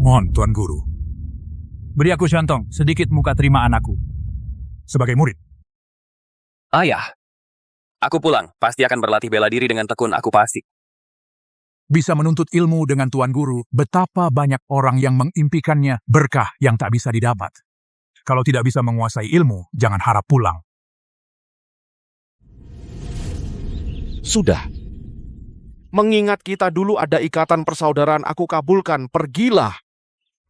Mohon, Tuan Guru. Beri aku Shantong, sedikit muka terima anakku. Sebagai murid. Ayah, aku pulang. Pasti akan berlatih bela diri dengan tekun, aku pasti. Bisa menuntut ilmu dengan Tuan Guru, betapa banyak orang yang mengimpikannya berkah yang tak bisa didapat. Kalau tidak bisa menguasai ilmu, jangan harap pulang. Sudah. Mengingat kita dulu ada ikatan persaudaraan, aku kabulkan, pergilah.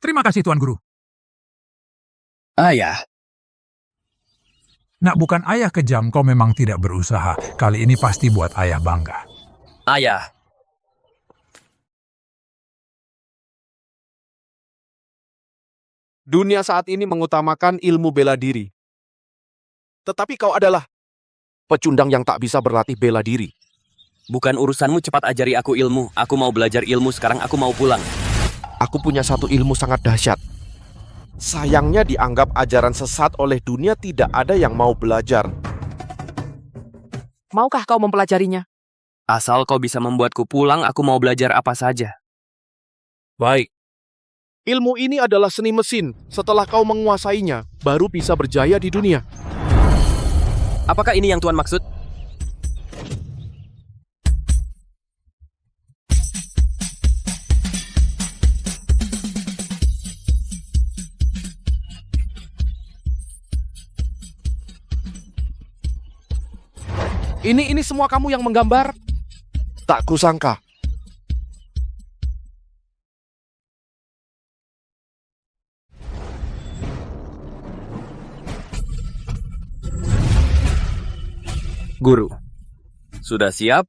Terima kasih, Tuan Guru. Ayah, Nak, bukan ayah kejam, kau memang tidak berusaha. Kali ini pasti buat ayah bangga. ayah. Dunia saat ini mengutamakan ilmu bela diri. Tetapi kau adalah pecundang yang tak bisa berlatih bela diri. Bukan urusanmu, cepat ajari aku ilmu. Aku mau belajar ilmu sekarang, aku mau pulang. Aku punya satu ilmu sangat dahsyat. Sayangnya dianggap ajaran sesat oleh dunia, tidak ada yang mau belajar. Maukah kau mempelajarinya? Asal kau bisa membuatku pulang, aku mau belajar apa saja. Baik. Ilmu ini adalah seni mesin. Setelah kau menguasainya, baru bisa berjaya di dunia. Apakah ini yang Tuan maksud? Ini semua kamu yang menggambar? Tak kusangka. Guru, sudah siap?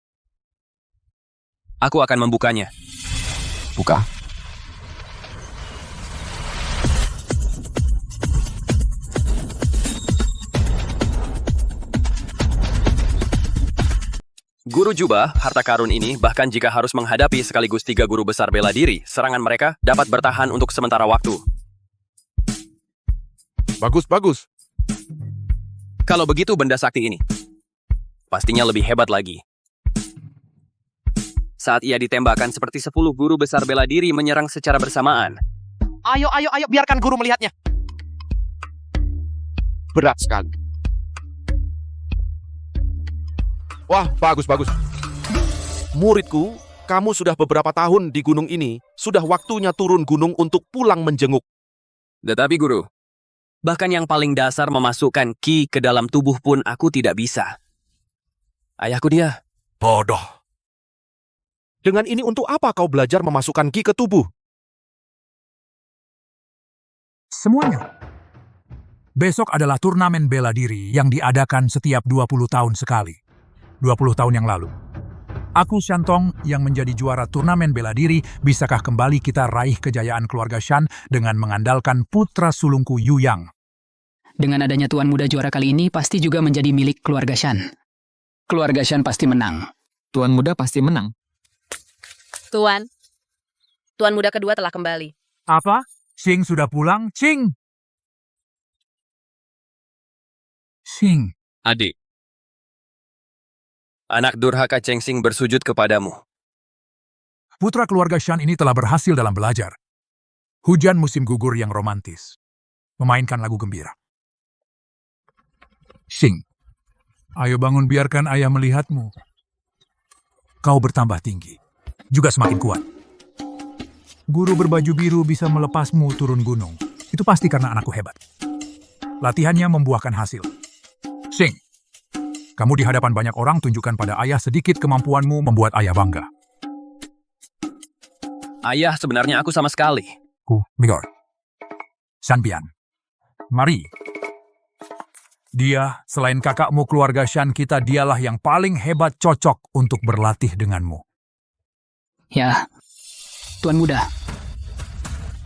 Aku akan membukanya. Buka. Guru Jubah, harta karun ini bahkan jika harus menghadapi sekaligus 3 guru besar bela diri, serangan mereka dapat bertahan untuk sementara waktu. Bagus, bagus. Kalau begitu benda sakti ini pastinya lebih hebat lagi. Saat ia ditembakkan seperti 10 guru besar bela diri menyerang secara bersamaan. Ayo, biarkan guru melihatnya. Berat sekali. Wah, bagus, bagus. Muridku, kamu sudah beberapa tahun di gunung ini. Sudah waktunya turun gunung untuk pulang menjenguk. Tetapi guru, bahkan yang paling dasar memasukkan ki ke dalam tubuh pun aku tidak bisa. Ayahku dia. Bodoh. Dengan ini untuk apa kau belajar memasukkan ki ke tubuh? Semuanya. Besok adalah turnamen bela diri yang diadakan setiap 20 tahun sekali. 20 tahun yang lalu. Aku Shantong yang menjadi juara turnamen bela diri, bisakah kembali kita raih kejayaan keluarga Shan dengan mengandalkan putra sulungku Yu Yang? Dengan adanya Tuan Muda juara kali ini pasti juga menjadi milik keluarga Shan. Keluarga Shan pasti menang. Tuan Muda pasti menang. Tuan Muda kedua telah kembali. Apa? Xing sudah pulang? Xing! Xing. Adik. Anak durhaka Cheng Xing bersujud kepadamu. Putra keluarga Shan ini telah berhasil dalam belajar. Hujan musim gugur yang romantis. Memainkan lagu gembira. Xing, ayo bangun, biarkan ayah melihatmu. Kau bertambah tinggi, juga semakin kuat. Guru berbaju biru bisa melepasmu turun gunung. Itu pasti karena anakku hebat. Latihannya membuahkan hasil. Xing, kamu di hadapan banyak orang, tunjukkan pada ayah sedikit kemampuanmu membuat ayah bangga. Ayah, sebenarnya aku sama sekali. Migor. Shanpian. Mari. Dia, selain kakakmu keluarga Shan kita, dialah yang paling hebat cocok untuk berlatih denganmu. Ya, Tuan Muda.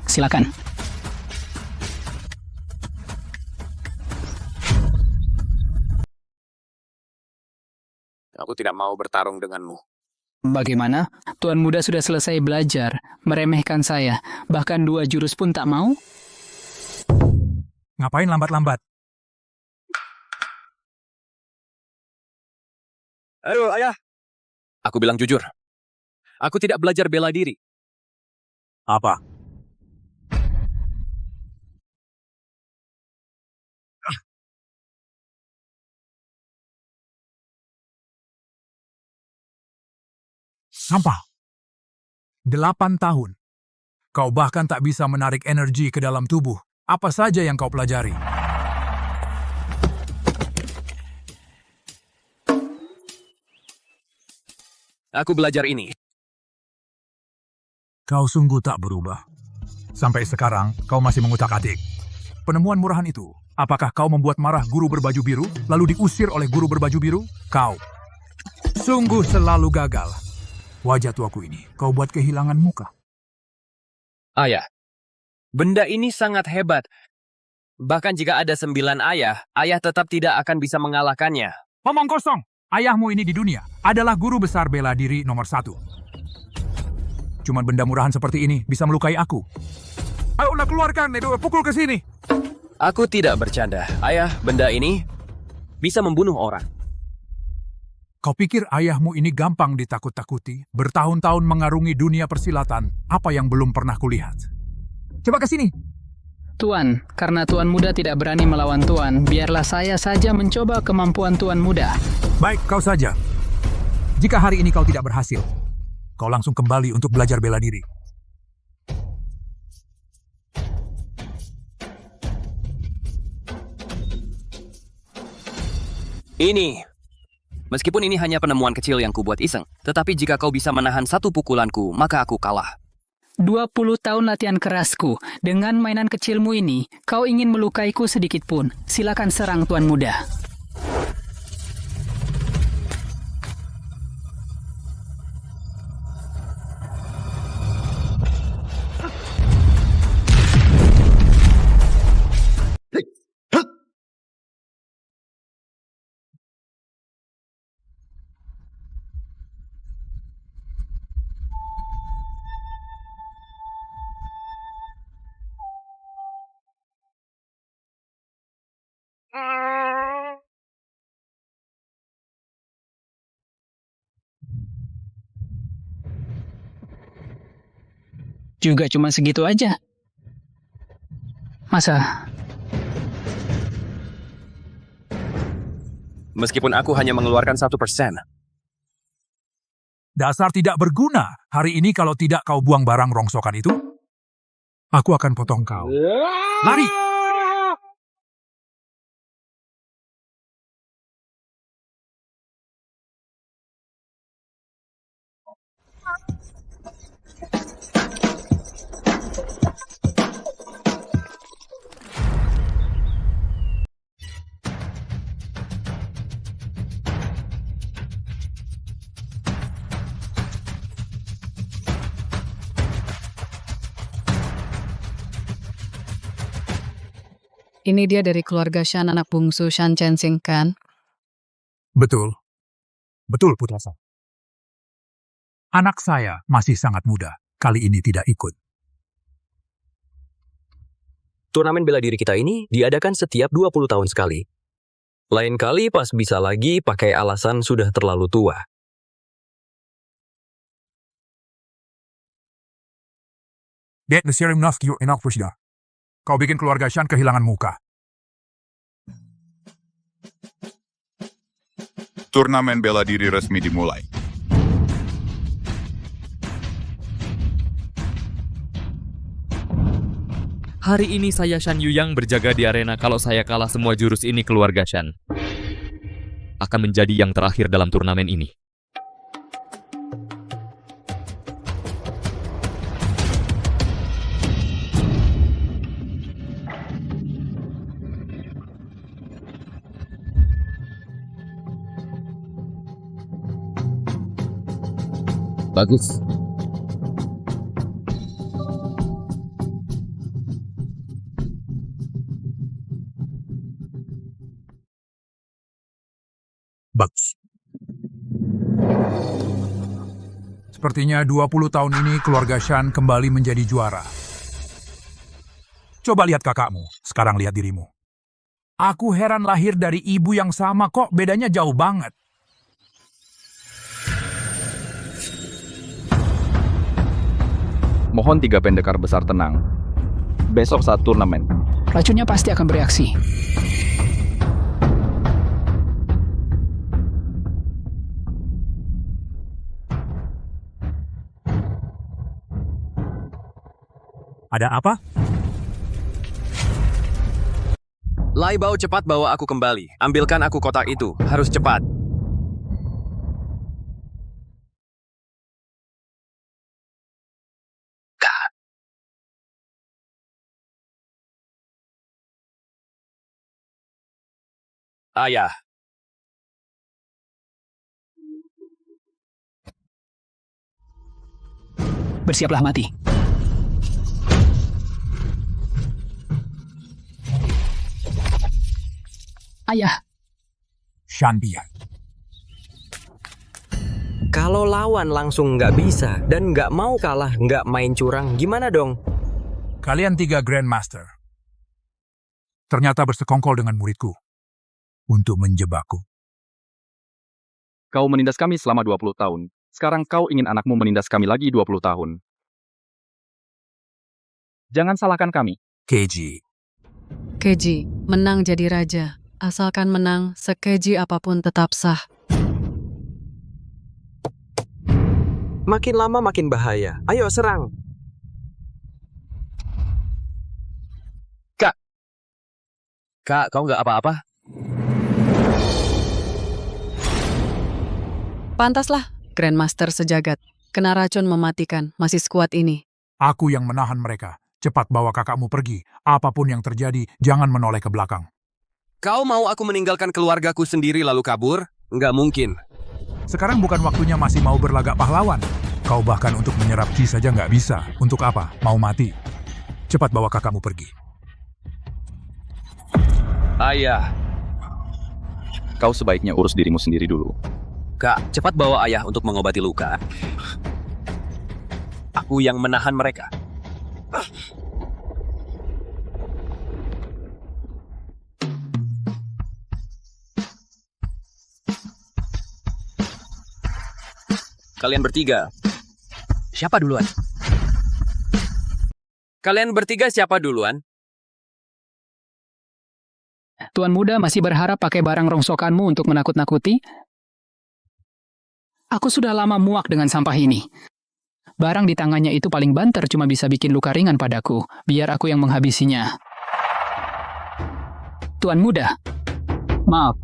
Silakan. Aku tidak mau bertarung denganmu. Bagaimana? Tuan Muda sudah selesai belajar, meremehkan saya, bahkan 2 jurus pun tak mau? Ngapain lambat-lambat? Aduh, ayah. Aku bilang jujur. Aku tidak belajar bela diri. Apa? Sampah. 8 tahun. Kau bahkan tak bisa menarik energi ke dalam tubuh. Apa saja yang kau pelajari? Aku belajar ini. Kau sungguh tak berubah. Sampai sekarang, kau masih mengutak-atik. Penemuan murahan itu, apakah kau membuat marah guru berbaju biru, lalu diusir oleh guru berbaju biru? Kau sungguh selalu gagal. Wajah tuaku ini, kau buat kehilangan muka. Ayah, benda ini sangat hebat. Bahkan jika ada 9 ayah, ayah tetap tidak akan bisa mengalahkannya. Omong kosong. Ayahmu ini di dunia adalah guru besar bela diri nomor 1. Cuman benda murahan seperti ini bisa melukai aku. Ayolah keluarkan, itu pukul ke sini. Aku tidak bercanda. Ayah, benda ini bisa membunuh orang. Kau pikir ayahmu ini gampang ditakut-takuti? Bertahun-tahun mengarungi dunia persilatan, apa yang belum pernah kulihat? Coba ke sini. Tuan, karena Tuan Muda tidak berani melawan Tuan, biarlah saya saja mencoba kemampuan Tuan Muda. Baik, kau saja. Jika hari ini kau tidak berhasil, kau langsung kembali untuk belajar bela diri. Ini. Meskipun ini hanya penemuan kecil yang kubuat iseng, tetapi jika kau bisa menahan 1 pukulanku, maka aku kalah. 20 tahun latihan kerasku. Dengan mainan kecilmu ini, kau ingin melukaiku sedikit pun. Silakan serang Tuan Muda. Juga cuma segitu aja. Masa? Meskipun aku hanya mengeluarkan 1%. Dasar tidak berguna. Hari ini kalau tidak kau buang barang rongsokan itu, aku akan potong kau. Lari! Ini dia dari keluarga Shan, anak bungsu Shan Chensing, kan? Betul. Betul, Putra Sang. Anak saya masih sangat muda. Kali ini tidak ikut. Turnamen bela diri kita ini diadakan setiap 20 tahun sekali. Lain kali pas bisa lagi pakai alasan sudah terlalu tua. Get the serum enough you enough sudah. Kau bikin keluarga Shan kehilangan muka. Turnamen bela diri resmi dimulai. Hari ini saya Shan Yuyang berjaga di arena kalau saya kalah semua jurus ini keluarga Shan. Akan menjadi yang terakhir dalam turnamen ini. Bagus. Bagus. Sepertinya 20 tahun ini keluarga Shan kembali menjadi juara. Coba lihat kakakmu, sekarang lihat dirimu. Aku heran lahir dari ibu yang sama kok bedanya jauh banget. Mohon 3 pendekar besar tenang. Besok saat turnamen. Racunnya pasti akan bereaksi. Ada apa? Lai Bao, cepat bawa aku kembali. Ambilkan aku kotak itu. Harus cepat. Ayah. Bersiaplah mati. Ayah, Shan Bian. Kalau lawan langsung nggak bisa dan nggak mau kalah, nggak main curang, gimana dong? Kalian 3 Grandmaster. Ternyata bersekongkol dengan muridku. Untuk menjebakku. Kau menindas kami selama 20 tahun. Sekarang kau ingin anakmu menindas kami lagi 20 tahun. Jangan salahkan kami. Keji. Keji, menang jadi raja. Asalkan menang, sekeji apapun tetap sah. Makin lama makin bahaya. Ayo serang. Kak, kau nggak apa-apa? Pantaslah, Grandmaster sejagat. Kena racun mematikan, masih sekuat ini. Aku yang menahan mereka. Cepat bawa kakakmu pergi. Apapun yang terjadi, jangan menoleh ke belakang. Kau mau aku meninggalkan keluargaku sendiri lalu kabur? Nggak mungkin. Sekarang bukan waktunya masih mau berlagak pahlawan. Kau bahkan untuk menyerap Ki saja nggak bisa. Untuk apa? Mau mati. Cepat bawa kakakmu pergi. Ayah. Kau sebaiknya urus dirimu sendiri dulu. Kak, cepat bawa ayah untuk mengobati luka. Aku yang menahan mereka. Kalian bertiga. Siapa duluan? Kalian bertiga siapa duluan? Tuan Muda masih berharap pakai barang rongsokanmu untuk menakut-nakuti? Aku sudah lama muak dengan sampah ini. Barang di tangannya itu paling banter cuma bisa bikin luka ringan padaku. Biar aku yang menghabisinya. Tuan Muda, maaf.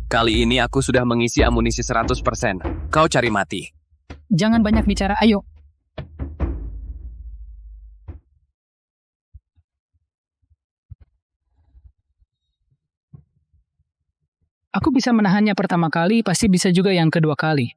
Kali ini aku sudah mengisi amunisi 100%. Kau cari mati. Jangan banyak bicara, ayo. Aku bisa menahannya pertama kali, pasti bisa juga yang kedua kali.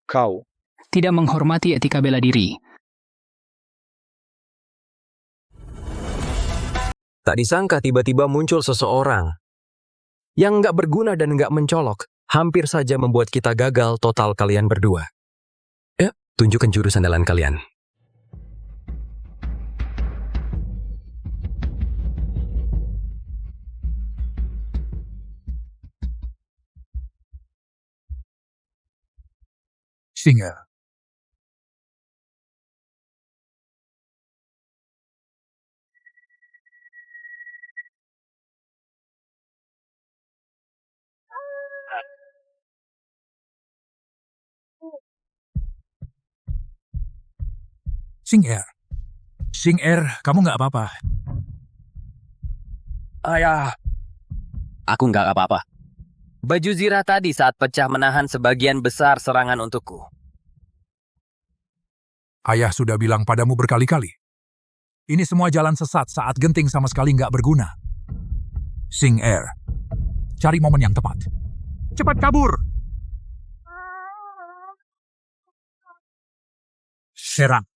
Kau Tidak menghormati etika bela diri. Tak disangka tiba-tiba muncul seseorang yang nggak berguna dan nggak mencolok. Hampir saja membuat kita gagal total kalian berdua. Tunjukkan jurus andalan kalian. Singer. Singer, kamu nggak apa-apa. Ayah. Aku nggak apa-apa. Baju zirah tadi saat pecah menahan sebagian besar serangan untukku. Ayah sudah bilang padamu berkali-kali. Ini semua jalan sesat saat genting sama sekali nggak berguna. Singer, cari momen yang tepat. Cepat kabur! Serang.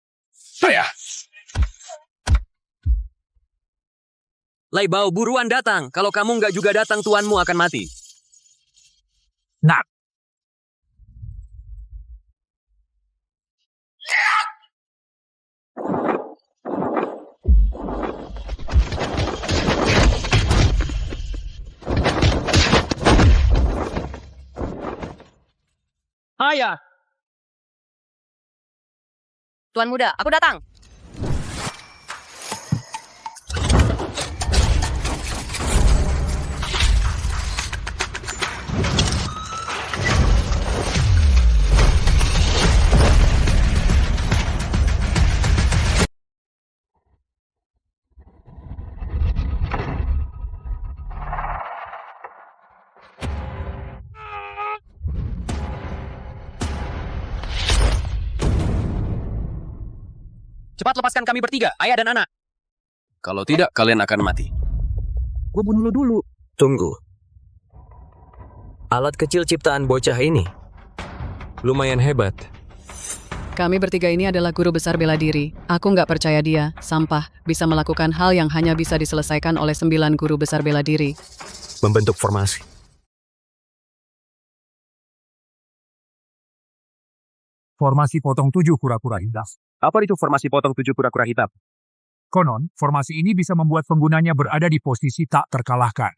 Saya! Lai Bao, buruan datang. Kalau kamu nggak juga datang, tuanmu akan mati. Nak! Ayah! Tuan Muda, aku datang. Cepat lepaskan kami bertiga, ayah dan anak. Kalau tidak, kalian akan mati. Gue bunuh lu dulu. Tunggu. Alat kecil ciptaan bocah ini lumayan hebat. Kami bertiga ini adalah guru besar bela diri. Aku nggak percaya dia, sampah, bisa melakukan hal yang hanya bisa diselesaikan oleh 9 guru besar bela diri. Membentuk formasi. Formasi potong 7 kura-kura hitam. Apa itu formasi potong 7 kura-kura hitam? Konon, formasi ini bisa membuat penggunanya berada di posisi tak terkalahkan.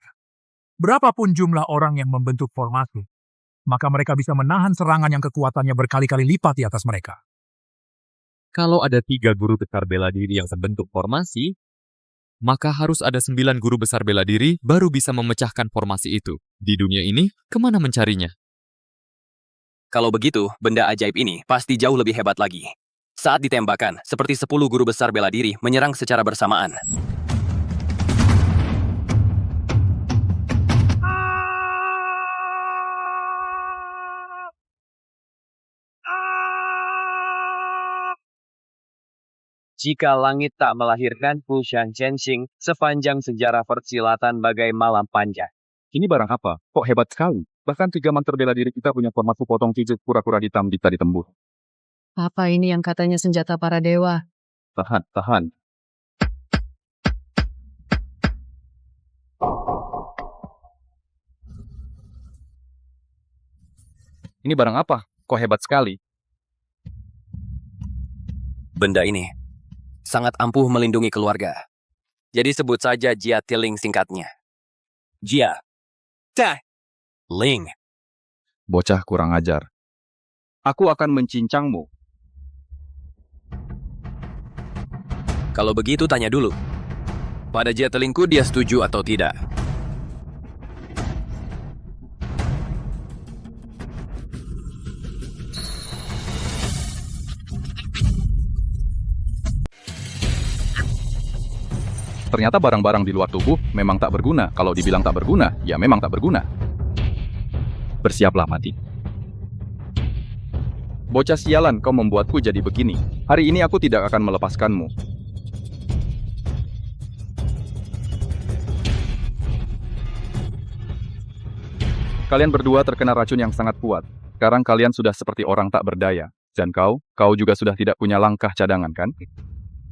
Berapapun jumlah orang yang membentuk formasi, maka mereka bisa menahan serangan yang kekuatannya berkali-kali lipat di atas mereka. Kalau ada 3 guru besar bela diri yang terbentuk formasi, maka harus ada 9 guru besar bela diri baru bisa memecahkan formasi itu. Di dunia ini, kemana mencarinya? Kalau begitu, benda ajaib ini pasti jauh lebih hebat lagi. Saat ditembakkan, seperti 10 guru besar bela diri menyerang secara bersamaan. Jika langit tak melahirkan Fushan Chensing, sepanjang sejarah persilatan bagai malam panjang. Ini barang apa? Kok hebat sekali? Bahkan 3 monster bela diri kita punya formasi potong 7 kura-kura hitam bisa ditembus. Apa ini yang katanya senjata para dewa? Tahan. Ini barang apa? Kok hebat sekali? Benda ini sangat ampuh melindungi keluarga. Jadi sebut saja Jia Tiling singkatnya. Jia. Ta. Ling. Bocah kurang ajar. Aku akan mencincangmu. Kalau begitu tanya dulu. Pada Jia Tilingku dia setuju atau tidak? Ternyata barang-barang di luar tubuh memang tak berguna. Kalau dibilang tak berguna, ya memang tak berguna. Bersiaplah mati. Bocah sialan, kau membuatku jadi begini. Hari ini aku tidak akan melepaskanmu. Kalian berdua terkena racun yang sangat kuat. Sekarang kalian sudah seperti orang tak berdaya. Dan kau juga sudah tidak punya langkah cadangan, kan?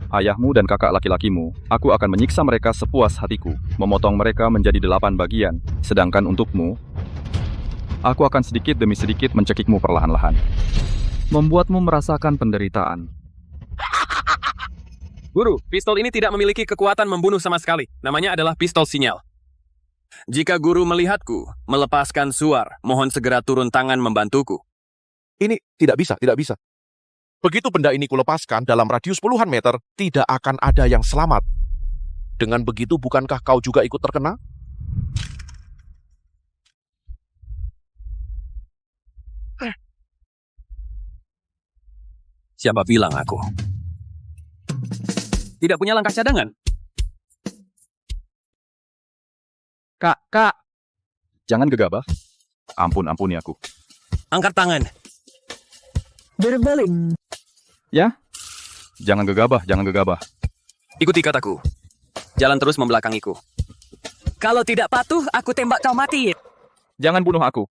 Ayahmu dan kakak laki-lakimu, aku akan menyiksa mereka sepuas hatiku, memotong mereka menjadi 8 bagian, sedangkan untukmu, aku akan sedikit demi sedikit mencekikmu perlahan-lahan, membuatmu merasakan penderitaan. Guru, pistol ini tidak memiliki kekuatan membunuh sama sekali. Namanya adalah pistol sinyal. Jika guru melihatku melepaskan suar, mohon segera turun tangan membantuku. Ini tidak bisa. Begitu benda ini kulepaskan dalam radius puluhan meter, tidak akan ada yang selamat. Dengan begitu, bukankah kau juga ikut terkena? Siapa bilang aku? Tidak punya langkah cadangan? Kak, jangan gegabah. Ampuni aku. Angkat tangan. Berbalik. Ya? Jangan gegabah. Ikuti kataku. Jalan terus membelakangiku. Kalau tidak patuh, aku tembak kau mati. Jangan bunuh aku.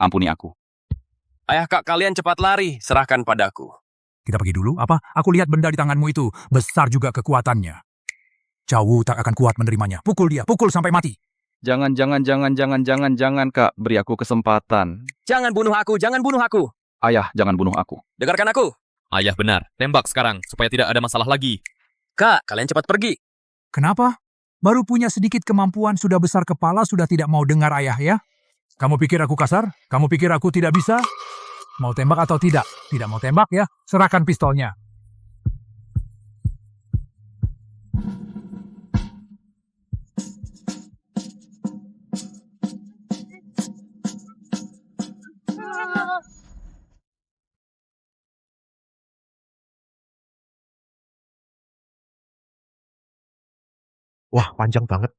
Ampuni aku. Ayah kak kalian cepat lari, serahkan padaku. Kita pergi dulu, apa? Aku lihat benda di tanganmu itu, besar juga kekuatannya. Jauh tak akan kuat menerimanya. Pukul dia, pukul sampai mati. Jangan, Kak. Beri aku kesempatan. Jangan bunuh aku. Ayah, jangan bunuh aku. Dengarkan aku. Ayah benar, tembak sekarang, supaya tidak ada masalah lagi. Kak, kalian cepat pergi. Kenapa? Baru punya sedikit kemampuan, sudah besar kepala, sudah tidak mau dengar ayah ya? Kamu pikir aku kasar? Kamu pikir aku tidak bisa? Mau tembak atau tidak? Tidak mau tembak ya? Serahkan pistolnya. Wah, panjang banget.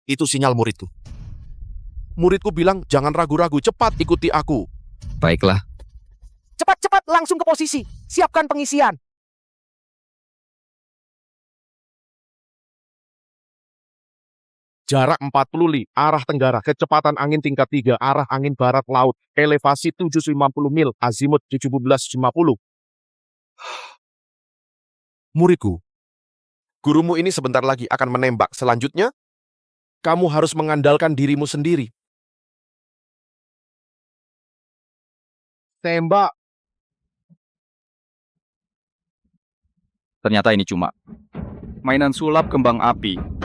Itu sinyal muridku. Muridku bilang, jangan ragu-ragu, cepat ikuti aku. Baiklah. Cepat-cepat langsung ke posisi. Siapkan pengisian. Jarak 40 li, arah tenggara, kecepatan angin tingkat 3, arah angin barat laut, elevasi 750 mil, azimut 1750. Muridku, gurumu ini sebentar lagi akan menembak. Selanjutnya, kamu harus mengandalkan dirimu sendiri. Tembak. Ternyata ini cuma mainan sulap kembang api.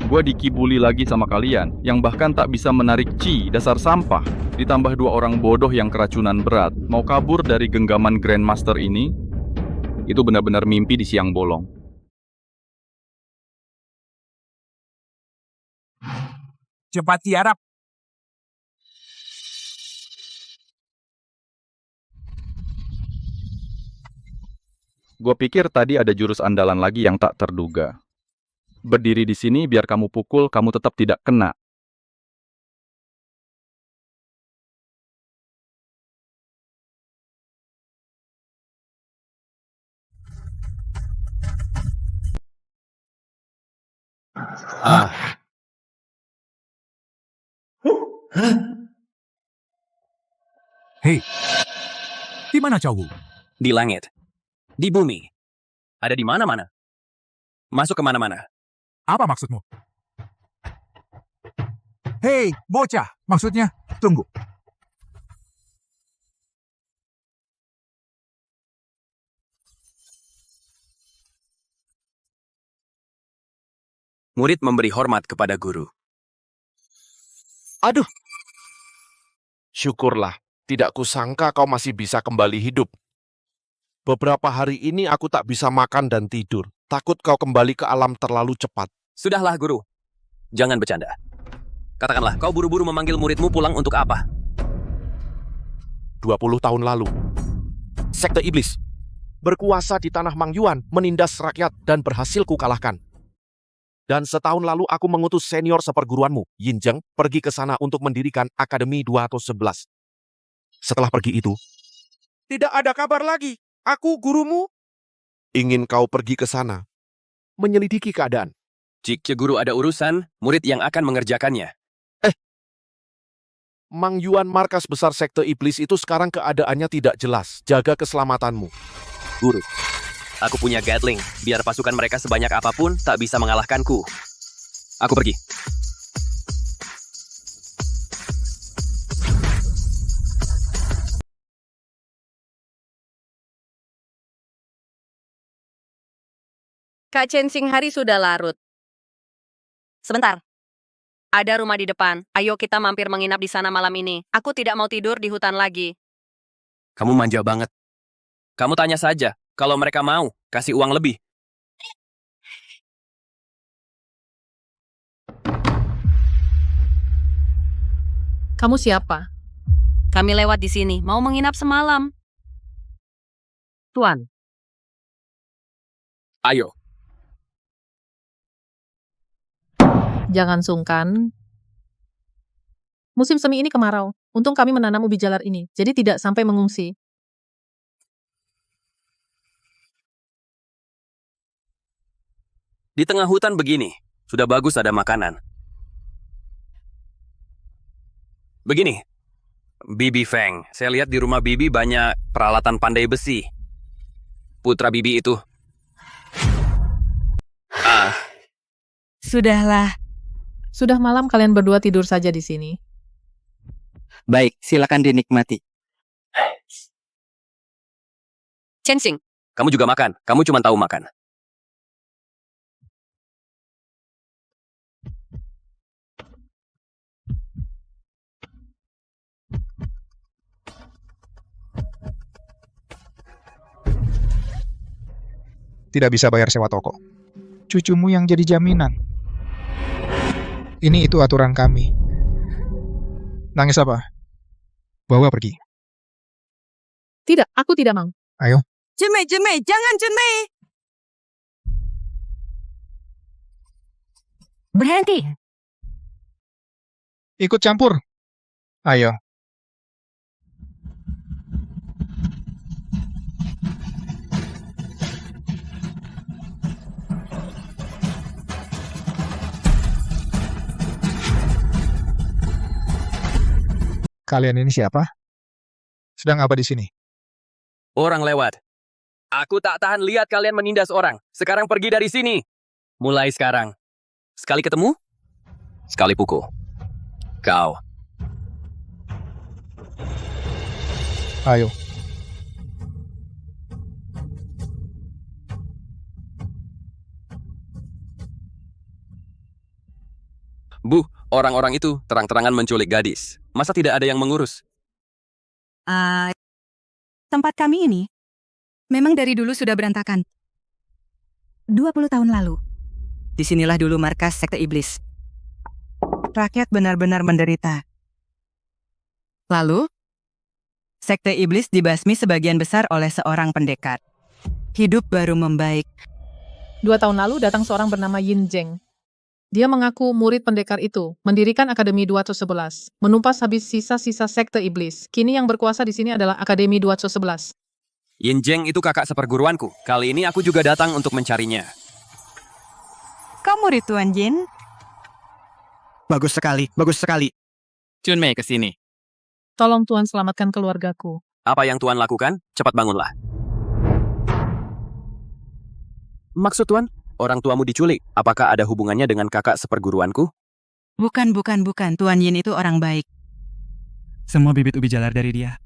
Gue dikibuli lagi sama kalian, yang bahkan tak bisa menarik Chi, dasar sampah. Ditambah 2 orang bodoh yang keracunan berat, mau kabur dari genggaman Grandmaster ini. Itu benar-benar mimpi di siang bolong. Cepat tiarap. Gue pikir tadi ada jurus andalan lagi yang tak terduga. Berdiri di sini biar kamu pukul, kamu tetap tidak kena. Hei, di mana Chow Wu? Di langit. Di bumi. Ada di mana-mana. Masuk kemana-mana. Apa maksudmu? Hei, bocah. Maksudnya, tunggu. Murid memberi hormat kepada guru. Aduh. Syukurlah, tidak kusangka kau masih bisa kembali hidup. Beberapa hari ini aku tak bisa makan dan tidur. Takut kau kembali ke alam terlalu cepat. Sudahlah, guru. Jangan bercanda. Katakanlah, kau buru-buru memanggil muridmu pulang untuk apa? 20 tahun lalu, Sekte Iblis berkuasa di tanah Mang Yuan, menindas rakyat dan berhasil kukalahkan. Dan setahun lalu aku mengutus senior seperguruanmu, Yin Zheng, pergi ke sana untuk mendirikan Akademi 211. Setelah pergi itu, tidak ada kabar lagi. Aku gurumu ingin kau pergi ke sana, menyelidiki keadaan. Jika guru ada urusan, murid yang akan mengerjakannya. Mang Yuan, markas besar Sekte Iblis itu sekarang keadaannya tidak jelas. Jaga keselamatanmu. Guru, aku punya Gatling. Biar pasukan mereka sebanyak apapun, tak bisa mengalahkanku. Aku pergi. Kak Chen Sing hari sudah larut. Sebentar. Ada rumah di depan. Ayo kita mampir menginap di sana malam ini. Aku tidak mau tidur di hutan lagi. Kamu manja banget. Kamu tanya saja. Kalau mereka mau, kasih uang lebih. Kamu siapa? Kami lewat di sini. Mau menginap semalam. Tuan. Ayo. Jangan sungkan. Musim semi ini kemarau. Untung kami menanam ubi jalar ini, jadi tidak sampai mengungsi. Di tengah hutan begini, sudah bagus ada makanan. Begini, Bibi Feng, saya lihat di rumah Bibi banyak peralatan pandai besi. Putra Bibi itu. Sudahlah. Sudah malam kalian berdua tidur saja di sini. Baik, silakan dinikmati. Chen Sing. Kamu juga makan, kamu cuma tahu makan. Tidak bisa bayar sewa toko. Cucumu yang jadi jaminan. Ini itu aturan kami. Nangis apa? Bawa pergi. Tidak, aku tidak mau. Ayo. Junmei, jangan Junmei. Berhenti. Ikut campur. Ayo. Kalian ini siapa? Sedang apa di sini? Orang lewat. Aku tak tahan lihat kalian menindas orang. Sekarang pergi dari sini. Mulai sekarang. Sekali ketemu, sekali pukul. Kau. Ayo. Bu, orang-orang itu terang-terangan menculik gadis. Masa tidak ada yang mengurus? Tempat kami ini memang dari dulu sudah berantakan. 20 tahun lalu. Disinilah dulu markas sekte iblis. Rakyat benar-benar menderita. Lalu, sekte iblis dibasmi sebagian besar oleh seorang pendekar. Hidup baru membaik. 2 tahun lalu datang seorang bernama Yin Zheng. Dia mengaku murid pendekar itu, mendirikan Akademi 211, menumpas habis sisa-sisa sekte iblis. Kini yang berkuasa di sini adalah Akademi 211. Yin Zheng itu kakak seperguruanku. Kali ini aku juga datang untuk mencarinya. Kau murid Tuan Yin? Bagus sekali, bagus sekali. Junmei ke sini. Tolong Tuan selamatkan keluargaku. Apa yang Tuan lakukan? Cepat bangunlah. Maksud Tuan? Orang tuamu diculik. Apakah ada hubungannya dengan kakak seperguruanku? Bukan. Tuan Yin itu orang baik. Semua bibit ubi jalar dari dia.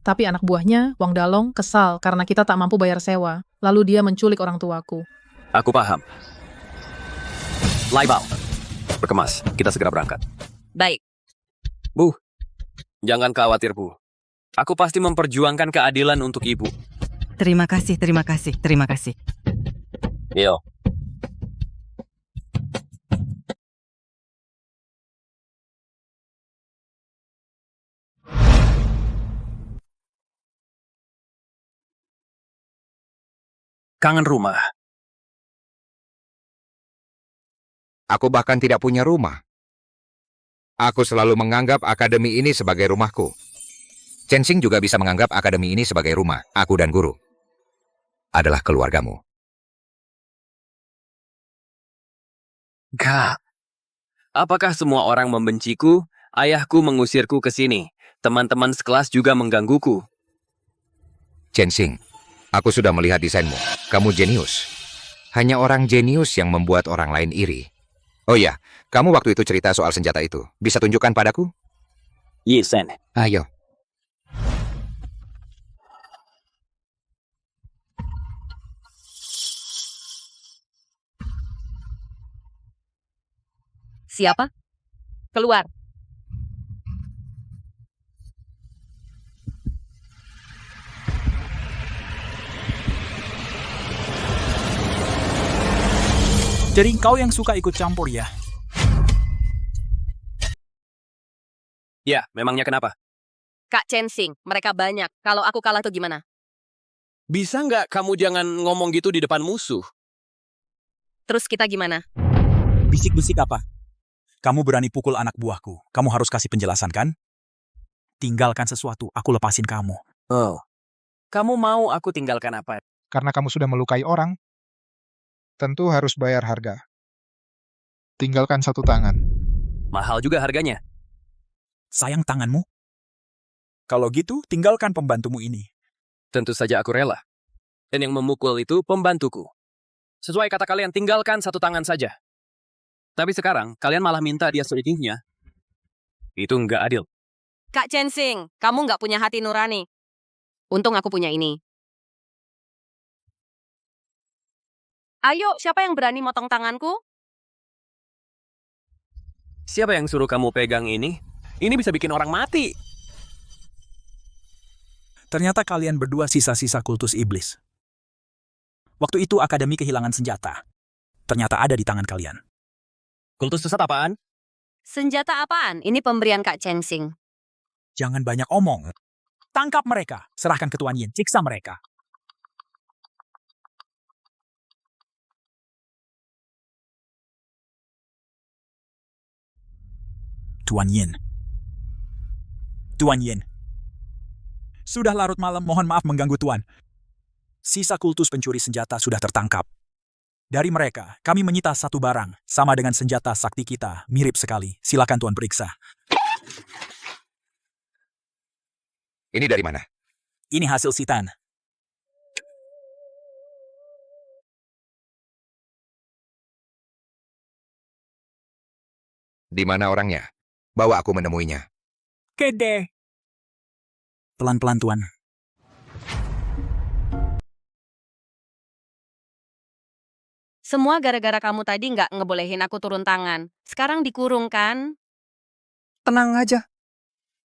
Tapi anak buahnya, Wang Dalong, kesal karena kita tak mampu bayar sewa. Lalu dia menculik orang tuaku. Aku paham. Laibao. Berkemas, kita segera berangkat. Baik. Bu, jangan khawatir, Bu. Aku pasti memperjuangkan keadilan untuk Ibu. Terima kasih. Yo. Kangen rumah. Aku bahkan tidak punya rumah. Aku selalu menganggap akademi ini sebagai rumahku. Chen Xing juga bisa menganggap akademi ini sebagai rumah. Aku dan guru adalah keluargamu. Gak. Apakah semua orang membenciku? Ayahku mengusirku ke sini. Teman-teman sekelas juga menggangguku. Chen Xing, aku sudah melihat desainmu. Kamu jenius. Hanya orang jenius yang membuat orang lain iri. Oh iya, kamu waktu itu cerita soal senjata itu. Bisa tunjukkan padaku? Yi Sen. Ayo. Siapa? Keluar. Jadi kau yang suka ikut campur ya? Ya, memangnya kenapa? Kak Chen Xing, mereka banyak. Kalau aku kalah tuh gimana? Bisa nggak kamu jangan ngomong gitu di depan musuh? Terus kita gimana? Bisik-bisik apa? Kamu berani pukul anak buahku. Kamu harus kasih penjelasan kan? Tinggalkan sesuatu, aku lepasin kamu. Oh. Kamu mau aku tinggalkan apa? Karena kamu sudah melukai orang, tentu harus bayar harga. Tinggalkan satu tangan. Mahal juga harganya. Sayang tanganmu? Kalau gitu, tinggalkan pembantumu ini. Tentu saja aku rela. Dan yang memukul itu pembantuku. Sesuai kata kalian, tinggalkan satu tangan saja. Tapi sekarang, kalian malah minta dia selingkuhnya. Itu nggak adil. Kak Chen Xing, kamu nggak punya hati nurani. Untung aku punya ini. Ayo, siapa yang berani motong tanganku? Siapa yang suruh kamu pegang ini? Ini bisa bikin orang mati. Ternyata kalian berdua sisa-sisa kultus iblis. Waktu itu akademi kehilangan senjata. Ternyata ada di tangan kalian. Kultus sesat apaan? Senjata apaan? Ini pemberian Kak Chen Xing. Jangan banyak omong. Tangkap mereka. Serahkan ke Tuan Yin. Siksa mereka. Tuan Yin. Tuan Yin. Sudah larut malam, mohon maaf mengganggu Tuan. Sisa kultus pencuri senjata sudah tertangkap. Dari mereka, kami menyita satu barang, sama dengan senjata sakti kita, mirip sekali. Silakan Tuan periksa. Ini dari mana? Ini hasil sitaan. Di mana orangnya? Bawa aku menemuinya. Kede. Pelan-pelan, Tuan. Semua gara-gara kamu tadi nggak ngebolehin aku turun tangan. Sekarang dikurung kan? Tenang aja.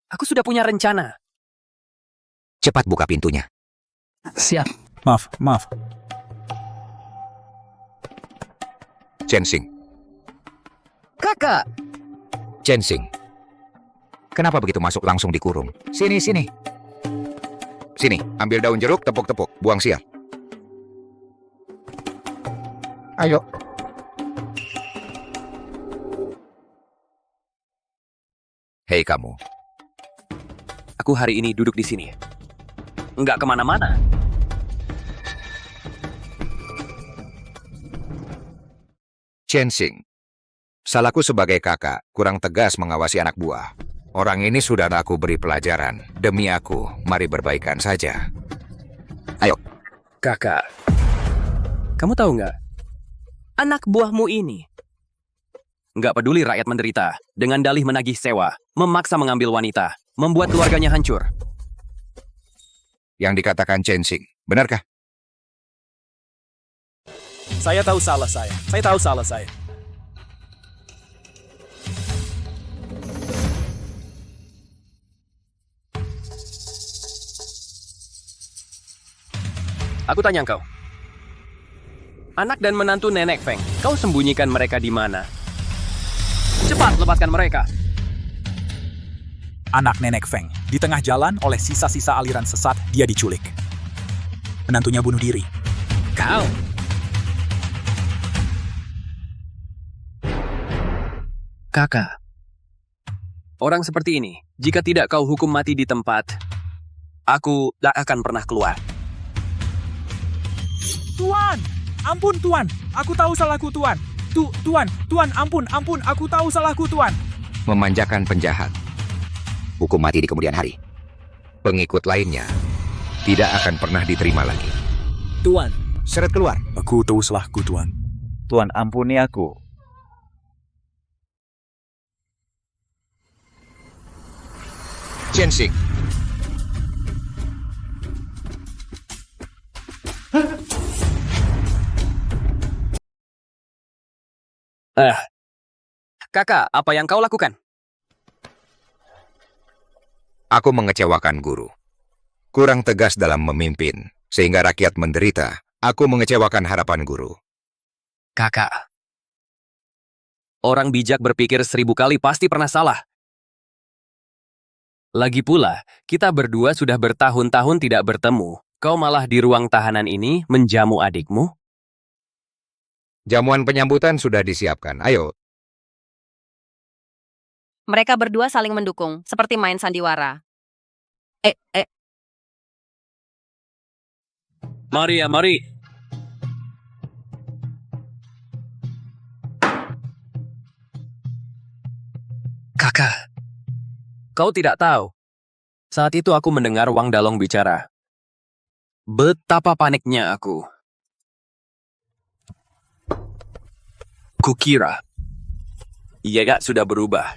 Aku sudah punya rencana. Cepat buka pintunya. Siap. Maaf. Chensing. Kakak! Chensing. Kenapa begitu masuk langsung dikurung? Sini. Sini, ambil daun jeruk, tepuk-tepuk, buang sial. Ayo. Hei kamu. Aku hari ini duduk di sini. Nggak kemana-mana. Chensing. Salahku sebagai kakak, kurang tegas mengawasi anak buah. Orang ini sudah aku beri pelajaran. Demi aku, mari berbaikan saja. Ayo. Kakak, kamu tahu nggak? Anak buahmu ini nggak peduli rakyat menderita, dengan dalih menagih sewa, memaksa mengambil wanita, membuat keluarganya hancur. Yang dikatakan Chensing, benarkah? Saya tahu salah saya. Aku tanya engkau. Anak dan menantu Nenek Feng, kau sembunyikan mereka di mana? Cepat, lepaskan mereka. Anak Nenek Feng. Di tengah jalan oleh sisa-sisa aliran sesat, dia diculik. Menantunya bunuh diri. Kau. Kakak. Orang seperti ini, jika tidak kau hukum mati di tempat, aku tak akan pernah keluar. Tuan! Ampun, Tuan! Aku tahu salahku, Tuan! Tuan, ampun, aku tahu salahku, Tuan! Memanjakan penjahat. Hukum mati di kemudian hari. Pengikut lainnya tidak akan pernah diterima lagi. Tuan. Seret keluar. Aku tahu salahku, Tuan. Tuan, ampuni aku. Chensing. Kakak, apa yang kau lakukan? Aku mengecewakan guru. Kurang tegas dalam memimpin, sehingga rakyat menderita. Aku mengecewakan harapan guru. Kakak. Orang bijak berpikir 1000 kali pasti pernah salah. Lagi pula, kita berdua sudah bertahun-tahun tidak bertemu. Kau malah di ruang tahanan ini menjamu adikmu? Jamuan penyambutan sudah disiapkan. Ayo. Mereka berdua saling mendukung, seperti main sandiwara. Mari. Kakak, kau tidak tahu. Saat itu aku mendengar Wang Dalong bicara. Betapa paniknya aku. Kukira, ia gak sudah berubah.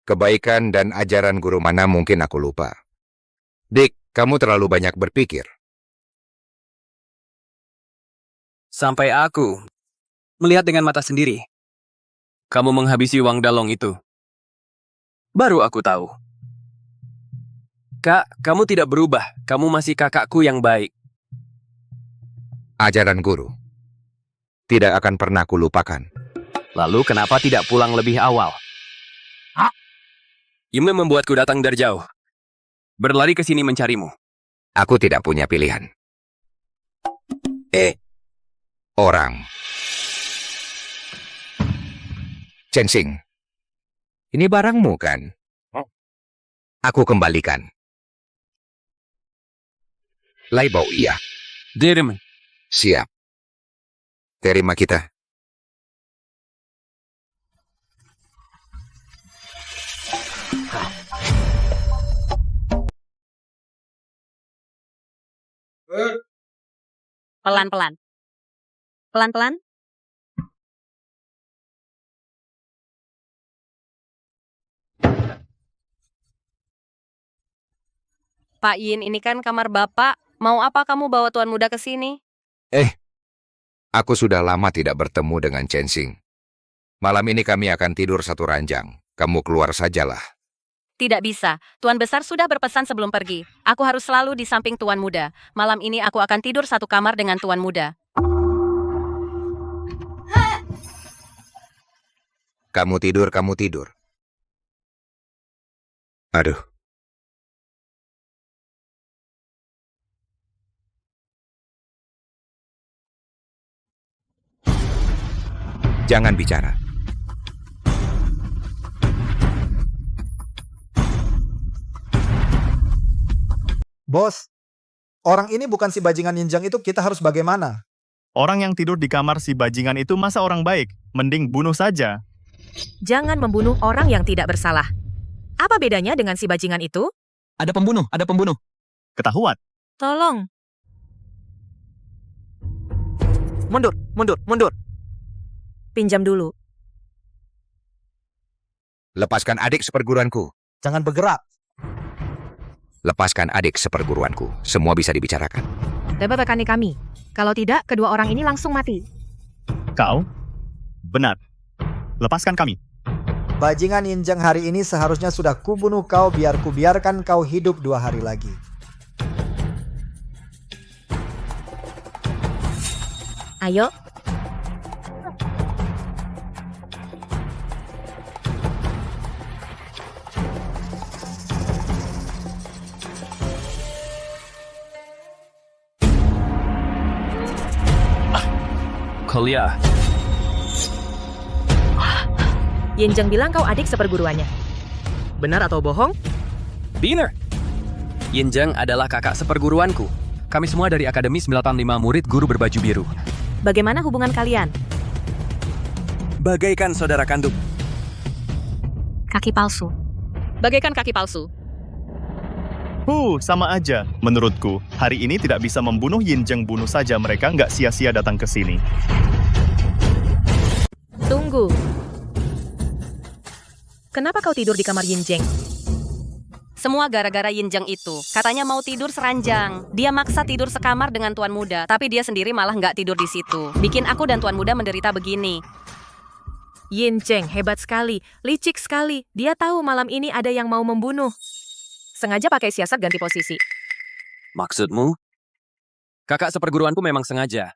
Kebaikan dan ajaran guru mana mungkin aku lupa. Dik, kamu terlalu banyak berpikir. Sampai aku melihat dengan mata sendiri. Kamu menghabisi Wang Dalong itu. Baru aku tahu. Kak, kamu tidak berubah. Kamu masih kakakku yang baik. Ajaran guru tidak akan pernah kulupakan. Lalu kenapa tidak pulang lebih awal? Yume membuatku datang dari jauh. Berlari ke sini mencarimu. Aku tidak punya pilihan. Orang. Chensing, ini barangmu kan? Aku kembalikan. Lai Bau iya. Dirman. Siap. Terima kita. Pelan-pelan. Pelan-pelan. Pak Yin, ini kan kamar Bapak. Mau apa kamu bawa Tuan Muda ke sini? Aku sudah lama tidak bertemu dengan Chensing. Malam ini kami akan tidur satu ranjang. Kamu keluar sajalah. Tidak bisa. Tuan Besar sudah berpesan sebelum pergi. Aku harus selalu di samping Tuan Muda. Malam ini aku akan tidur satu kamar dengan Tuan Muda. Kamu tidur. Aduh. Jangan bicara. Bos, orang ini bukan si bajingan Yinjang itu, kita harus bagaimana? Orang yang tidur di kamar si bajingan itu masa orang baik? Mending bunuh saja. Jangan membunuh orang yang tidak bersalah. Apa bedanya dengan si bajingan itu? Ada pembunuh. Ketahuan. Tolong. Mundur. Pinjam dulu. Lepaskan adik seperguruanku. Jangan bergerak. Lepaskan adik seperguruanku. Semua bisa dibicarakan. Rebekani kami. Kalau tidak, kedua orang ini langsung mati. Kau? Benar. Lepaskan kami. Bajingan Yinjang hari ini seharusnya sudah kubunuh kau, biar kubiarkan kau hidup 2 hari lagi. Ayo. Kuliah. Yinjang bilang kau adik seperguruannya. Benar atau bohong? Benar. Yinjang adalah kakak seperguruanku. Kami semua dari Akademi 95 murid guru berbaju biru. Bagaimana hubungan kalian? Bagaikan saudara kandung. Kaki palsu. Bagaikan kaki palsu. Sama aja. Menurutku, hari ini tidak bisa membunuh Yinjang, bunuh saja mereka, nggak sia-sia datang ke sini. Tunggu. Kenapa kau tidur di kamar Yinjang? Semua gara-gara Yinjang itu. Katanya mau tidur seranjang. Dia maksa tidur sekamar dengan Tuan Muda, tapi dia sendiri malah nggak tidur di situ. Bikin aku dan Tuan Muda menderita begini. Yinjang hebat sekali, licik sekali. Dia tahu malam ini ada yang mau membunuh. Sengaja pakai siasat ganti posisi. Maksudmu? Kakak seperguruanku memang sengaja.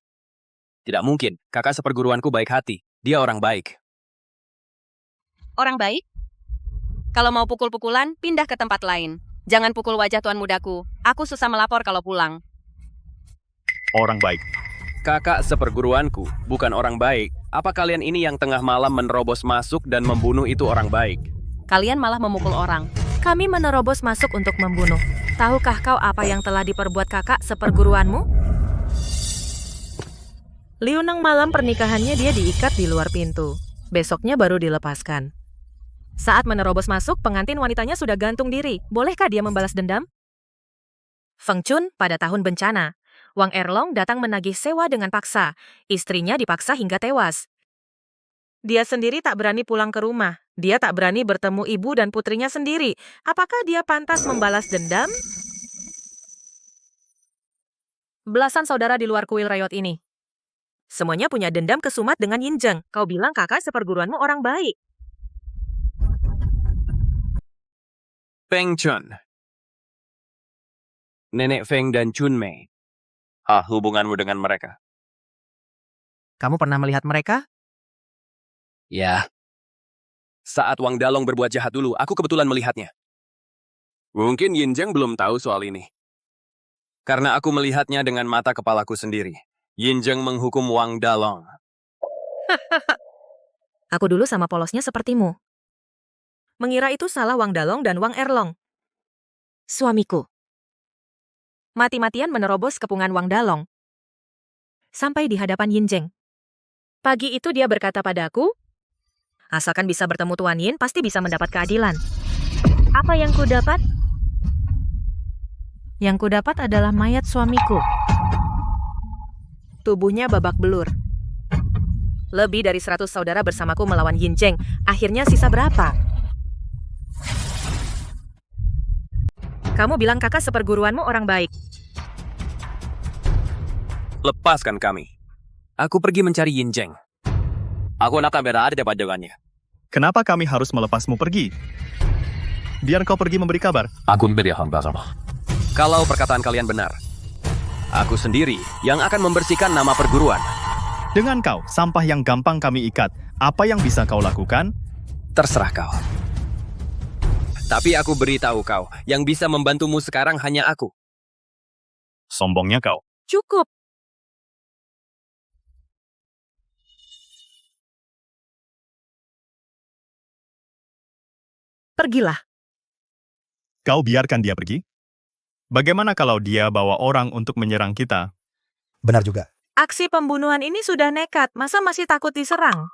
Tidak mungkin, kakak seperguruanku baik hati. Dia orang baik. Orang baik? Kalau mau pukul-pukulan, pindah ke tempat lain. Jangan pukul wajah Tuan Mudaku. Aku susah melapor kalau pulang. Orang baik. Kakak seperguruanku, bukan orang baik. Apa kalian ini yang tengah malam menerobos masuk dan membunuh itu orang baik? Kalian malah memukul orang. Kami menerobos masuk untuk membunuh. Tahukah kau apa yang telah diperbuat kakak seperguruanmu? Liunang malam pernikahannya dia diikat di luar pintu. Besoknya baru dilepaskan. Saat menerobos masuk, pengantin wanitanya sudah gantung diri. Bolehkah dia membalas dendam? Feng Chun pada tahun bencana. Wang Erlong datang menagih sewa dengan paksa. Istrinya dipaksa hingga tewas. Dia sendiri tak berani pulang ke rumah. Dia tak berani bertemu ibu dan putrinya sendiri. Apakah dia pantas membalas dendam? Belasan saudara di luar kuil rayot ini. Semuanya punya dendam kesumat dengan Yinjang. Kau bilang kakak seperguruanmu orang baik. Feng Chun. Nenek Feng dan Chun Mei. Hubunganmu dengan mereka? Kamu pernah melihat mereka? Ya. Saat Wang Dalong berbuat jahat dulu, aku kebetulan melihatnya. Mungkin Yinjang belum tahu soal ini. Karena aku melihatnya dengan mata kepalaku sendiri. Yinjang menghukum Wang Dalong. Aku dulu sama polosnya sepertimu. Mengira itu salah Wang Dalong dan Wang Erlong. Suamiku. Mati-matian menerobos kepungan Wang Dalong. Sampai di hadapan Yinjang. Pagi itu dia berkata padaku, asalkan bisa bertemu Tuan Yin, pasti bisa mendapat keadilan. Apa yang ku dapat? Yang kudapat adalah mayat suamiku. Tubuhnya babak belur. Lebih dari 100 saudara bersamaku melawan Yin Zheng. Akhirnya sisa berapa? Kamu bilang kakak seperguruanmu orang baik. Lepaskan kami. Aku pergi mencari Yin Zheng. Aku nak berada di pajangannya. Kenapa kami harus melepasmu pergi? Biar kau pergi memberi kabar. Kalau perkataan kalian benar, aku sendiri yang akan membersihkan nama perguruan. Dengan kau, sampah yang gampang kami ikat, apa yang bisa kau lakukan? Terserah kau. Tapi aku beritahu kau, yang bisa membantumu sekarang hanya aku. Sombongnya kau. Cukup. Pergilah. Kau biarkan dia pergi? Bagaimana kalau dia bawa orang untuk menyerang kita? Benar juga. Aksi pembunuhan ini sudah nekat, masa masih takut diserang?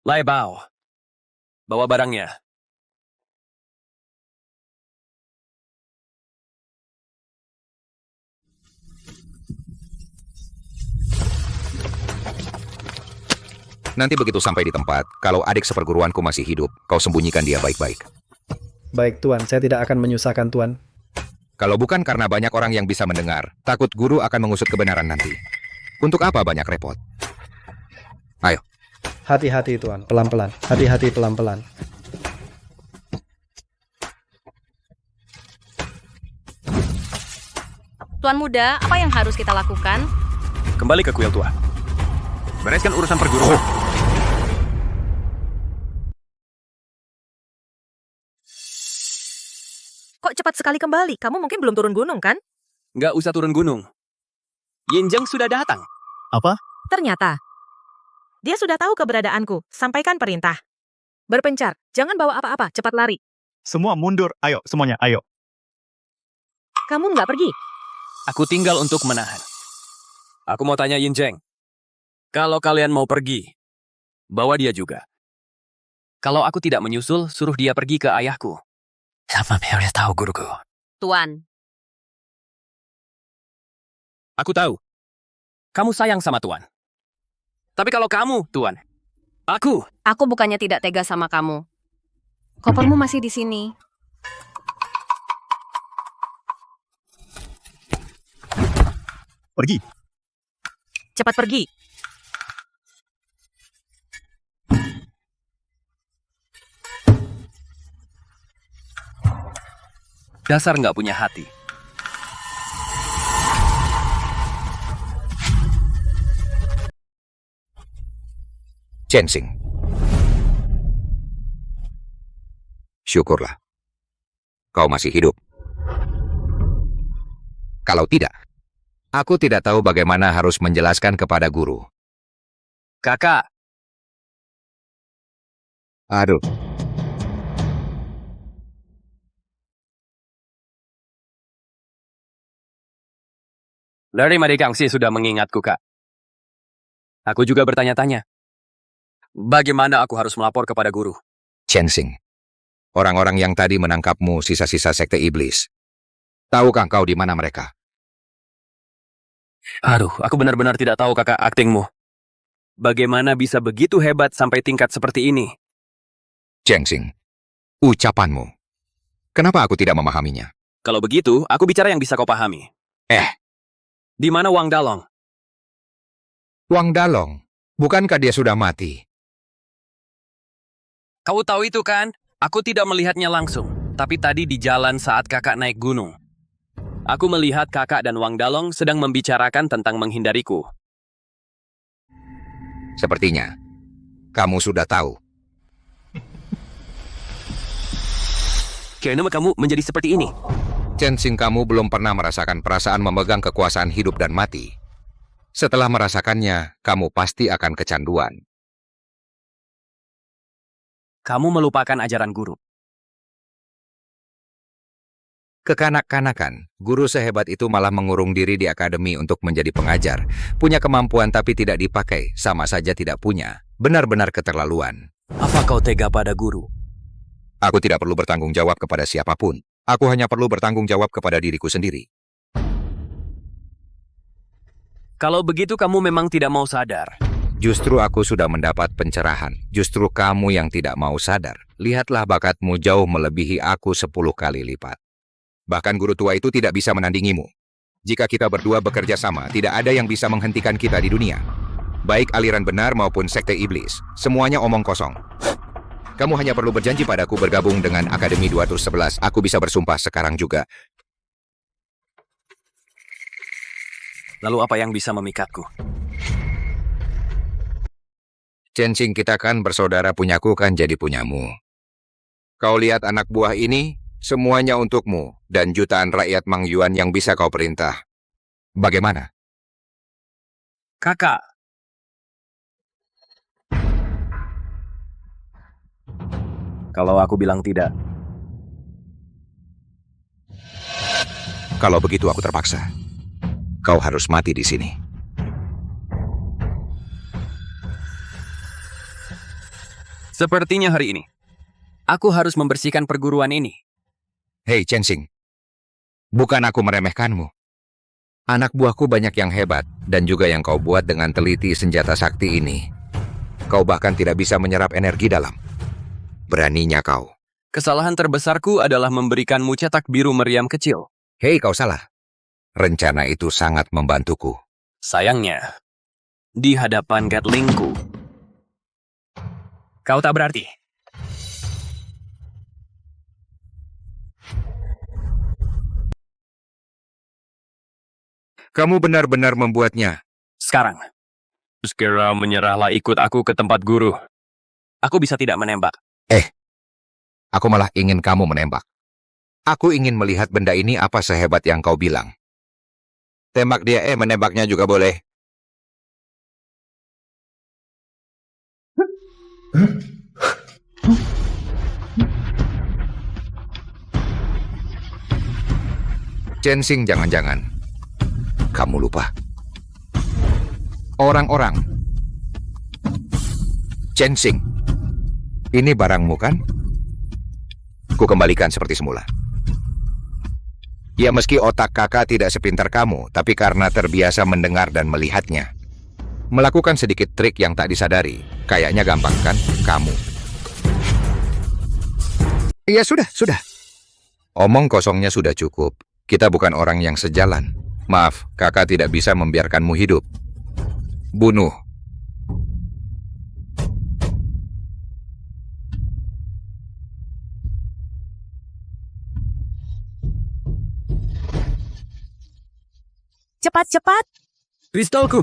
Lai Bao, bawa barangnya. Nanti begitu sampai di tempat, kalau adik seperguruanku masih hidup, kau sembunyikan dia baik-baik. Baik, Tuan. Saya tidak akan menyusahkan Tuan. Kalau bukan karena banyak orang yang bisa mendengar, takut guru akan mengusut kebenaran nanti. Untuk apa banyak repot? Ayo. Hati-hati, Tuan. Pelan-pelan. Hati-hati pelan-pelan. Tuan Muda, apa yang harus kita lakukan? Kembali ke kuil tua. Bereskan urusan perguruan. Kok cepat sekali kembali? Kamu mungkin belum turun gunung, kan? Nggak usah turun gunung. Yin Zheng sudah datang. Apa? Ternyata, dia sudah tahu keberadaanku. Sampaikan perintah. Berpencar, jangan bawa apa-apa, cepat lari. Semua mundur, ayo, semuanya, ayo. Kamu nggak pergi? Aku tinggal untuk menahan. Aku mau tanya Yin Zheng. Kalau kalian mau pergi, bawa dia juga. Kalau aku tidak menyusul, suruh dia pergi ke ayahku. Sama harus tahu guruku. Tuan, Aku tahu. Kamu sayang sama Tuan. Tapi kalau kamu, Tuan, aku bukannya tidak tega sama kamu. Kopermu masih di sini. Pergi. Cepat pergi. dasar nggak punya hati. Chensing. Syukurlah. Kau masih hidup. Kalau tidak, aku tidak tahu bagaimana harus menjelaskan kepada guru. Kakak. Aduh. Dari Madikangsi sudah mengingatku, Kak. Aku juga bertanya-tanya. Bagaimana aku harus melapor kepada guru? Chensing. Orang-orang yang tadi menangkapmu sisa-sisa sekte iblis. Tahukah kau di mana mereka? Aduh, aku benar-benar tidak tahu kakak aktingmu. Bagaimana bisa begitu hebat sampai tingkat seperti ini? Chensing, ucapanmu. Kenapa aku tidak memahaminya? Kalau begitu, aku bicara yang bisa kau pahami. Di mana Wang Dalong? Wang Dalong? Bukankah dia sudah mati? Kau tahu itu kan? Aku tidak melihatnya langsung. Tapi tadi di jalan saat kakak naik gunung. Aku melihat kakak dan Wang Dalong sedang membicarakan tentang menghindariku. Sepertinya, kamu sudah tahu. Kenapa kamu menjadi seperti ini? Chensing, kamu belum pernah merasakan perasaan memegang kekuasaan hidup dan mati. Setelah merasakannya, kamu pasti akan kecanduan. Kamu melupakan ajaran guru. Kekanak-kanakan, guru sehebat itu malah mengurung diri di akademi untuk menjadi pengajar. Punya kemampuan tapi tidak dipakai, sama saja tidak punya. Benar-benar keterlaluan. Apa kau tega pada guru? Aku tidak perlu bertanggung jawab kepada siapapun. Aku hanya perlu bertanggung jawab kepada diriku sendiri. Kalau begitu kamu memang tidak mau sadar. Justru aku sudah mendapat pencerahan. Justru kamu yang tidak mau sadar. Lihatlah bakatmu jauh melebihi aku 10 kali lipat. Bahkan guru tua itu tidak bisa menandingimu. Jika kita berdua bekerja sama, tidak ada yang bisa menghentikan kita di dunia. Baik aliran benar maupun sekte iblis, semuanya omong kosong. Kamu hanya perlu berjanji padaku bergabung dengan Akademi 211. Aku bisa bersumpah sekarang juga. Lalu apa yang bisa memikatku? Chensing, kita kan bersaudara, punyaku kan jadi punyamu. Kau lihat anak buah ini, semuanya untukmu, dan jutaan rakyat Mang Yuan yang bisa kau perintah. Bagaimana? Kakak. Kalau aku bilang tidak. Kalau begitu aku terpaksa. Kau harus mati di sini. Sepertinya hari ini, aku harus membersihkan perguruan ini. Hei Chensing, bukan aku meremehkanmu. Anak buahku banyak yang hebat, dan juga yang kau buat dengan teliti senjata sakti ini. Kau bahkan tidak bisa menyerap energi dalam. Beraninya kau. Kesalahan terbesarku adalah memberikanmu cetak biru meriam kecil. Hei, kau salah. Rencana itu sangat membantuku. Sayangnya, di hadapan Gatlingku, kau tak berarti. Kamu benar-benar membuatnya. Sekarang, segera menyerahlah, ikut aku ke tempat guru. Aku bisa tidak menembak. Aku malah ingin kamu menembak. Aku ingin melihat benda ini apa sehebat yang kau bilang. Tembak dia, menembaknya juga boleh. Chensing, jangan-jangan kamu lupa. Orang-orang. Chensing, ini barangmu kan? Ku kembalikan seperti semula. Ya, meski otak kakak tidak sepintar kamu, tapi karena terbiasa mendengar dan melihatnya. Melakukan sedikit trik yang tak disadari. Kayaknya gampang kan, kamu? Iya, sudah. Omong kosongnya sudah cukup. Kita bukan orang yang sejalan. Maaf, kakak tidak bisa membiarkanmu hidup. Bunuh. Cepat! Pistolku!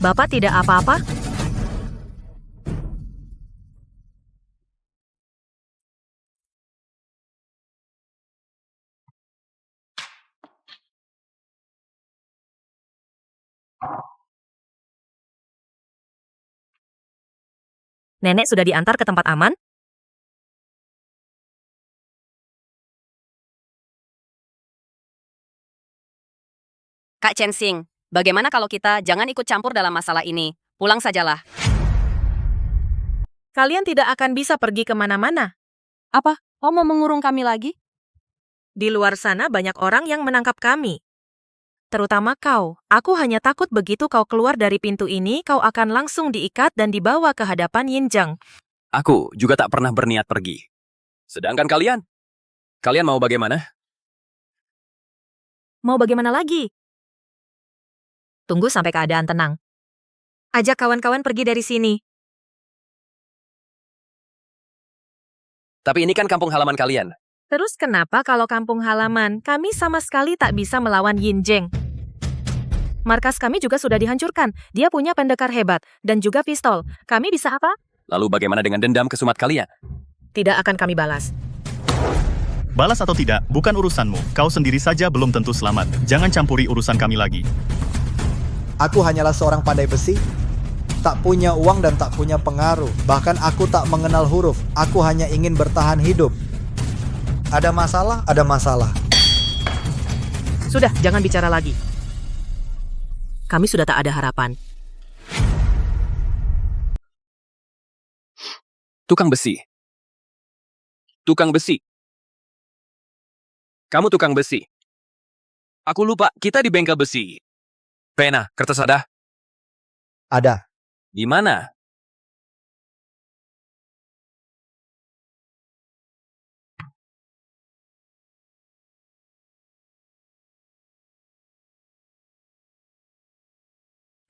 Bapak tidak apa-apa? Nenek sudah diantar ke tempat aman? Kak Chensing, bagaimana kalau kita jangan ikut campur dalam masalah ini? Pulang sajalah. Kalian tidak akan bisa pergi kemana-mana. Apa? Kau mau mengurung kami lagi? Di luar sana banyak orang yang menangkap kami. Terutama kau. Aku hanya takut begitu kau keluar dari pintu ini, kau akan langsung diikat dan dibawa ke hadapan Yinjang. Aku juga tak pernah berniat pergi. Sedangkan kalian mau bagaimana? Mau bagaimana lagi? Tunggu sampai keadaan tenang. Ajak kawan-kawan pergi dari sini. Tapi ini kan kampung halaman kalian. Terus kenapa kalau kampung halaman, kami sama sekali tak bisa melawan Yinjang? Markas kami juga sudah dihancurkan. Dia punya pendekar hebat dan juga pistol. Kami bisa apa? Lalu bagaimana dengan dendam kesumat kalian? Tidak akan kami balas. Balas atau tidak, bukan urusanmu. Kau sendiri saja belum tentu selamat. Jangan campuri urusan kami lagi. Aku hanyalah seorang pandai besi. Tak punya uang dan tak punya pengaruh. Bahkan aku tak mengenal huruf. Aku hanya ingin bertahan hidup. Ada masalah, ada masalah. Sudah, jangan bicara lagi. Kami sudah tak ada harapan. Tukang besi. Tukang besi. Kamu tukang besi. Aku lupa, kita di bengkel besi. Pena, kertas ada? Ada. Di mana?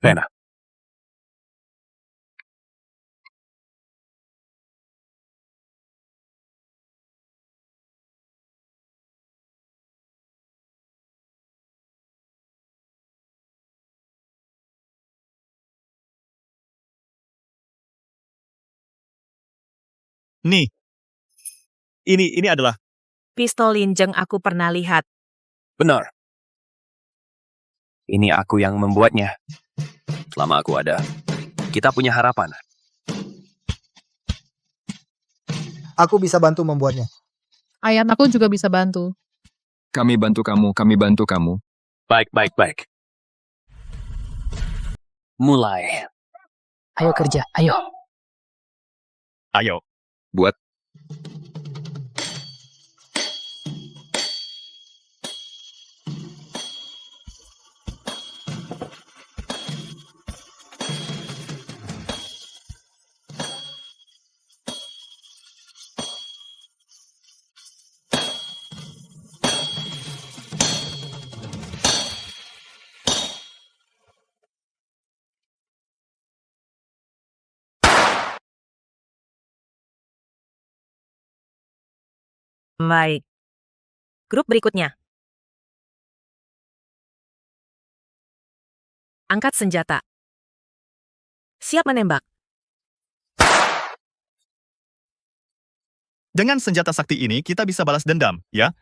Pena. Nih. Ini adalah Pistol Yinjeng aku pernah lihat. Benar. Ini aku yang membuatnya. Selama aku ada, kita punya harapan. Aku bisa bantu membuatnya. Ayat aku juga bisa bantu. Kami bantu kamu, kami bantu kamu. Baik. Mulai. Ayo kerja, ayo. Ayo. Buat. Baik. Grup berikutnya. Angkat senjata. Siap menembak. Dengan senjata sakti ini, kita bisa balas dendam, ya?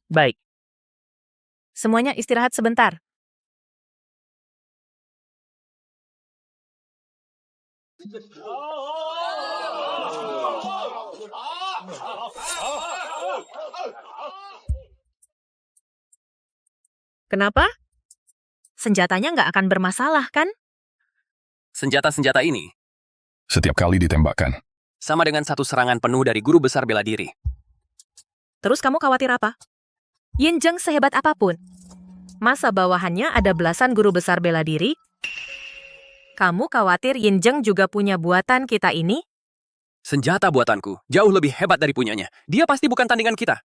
Baik. Semuanya istirahat sebentar. Kenapa? Senjatanya nggak akan bermasalah, kan? Senjata-senjata ini Setiap kali ditembakkan. sama dengan satu serangan penuh dari guru besar bela diri. Terus kamu khawatir apa? Yinjeng sehebat apapun. Masa bawahannya ada belasan guru besar bela diri? Kamu khawatir Yinjeng juga punya buatan kita ini? Senjata buatanku jauh lebih hebat dari punyanya. Dia pasti bukan tandingan kita.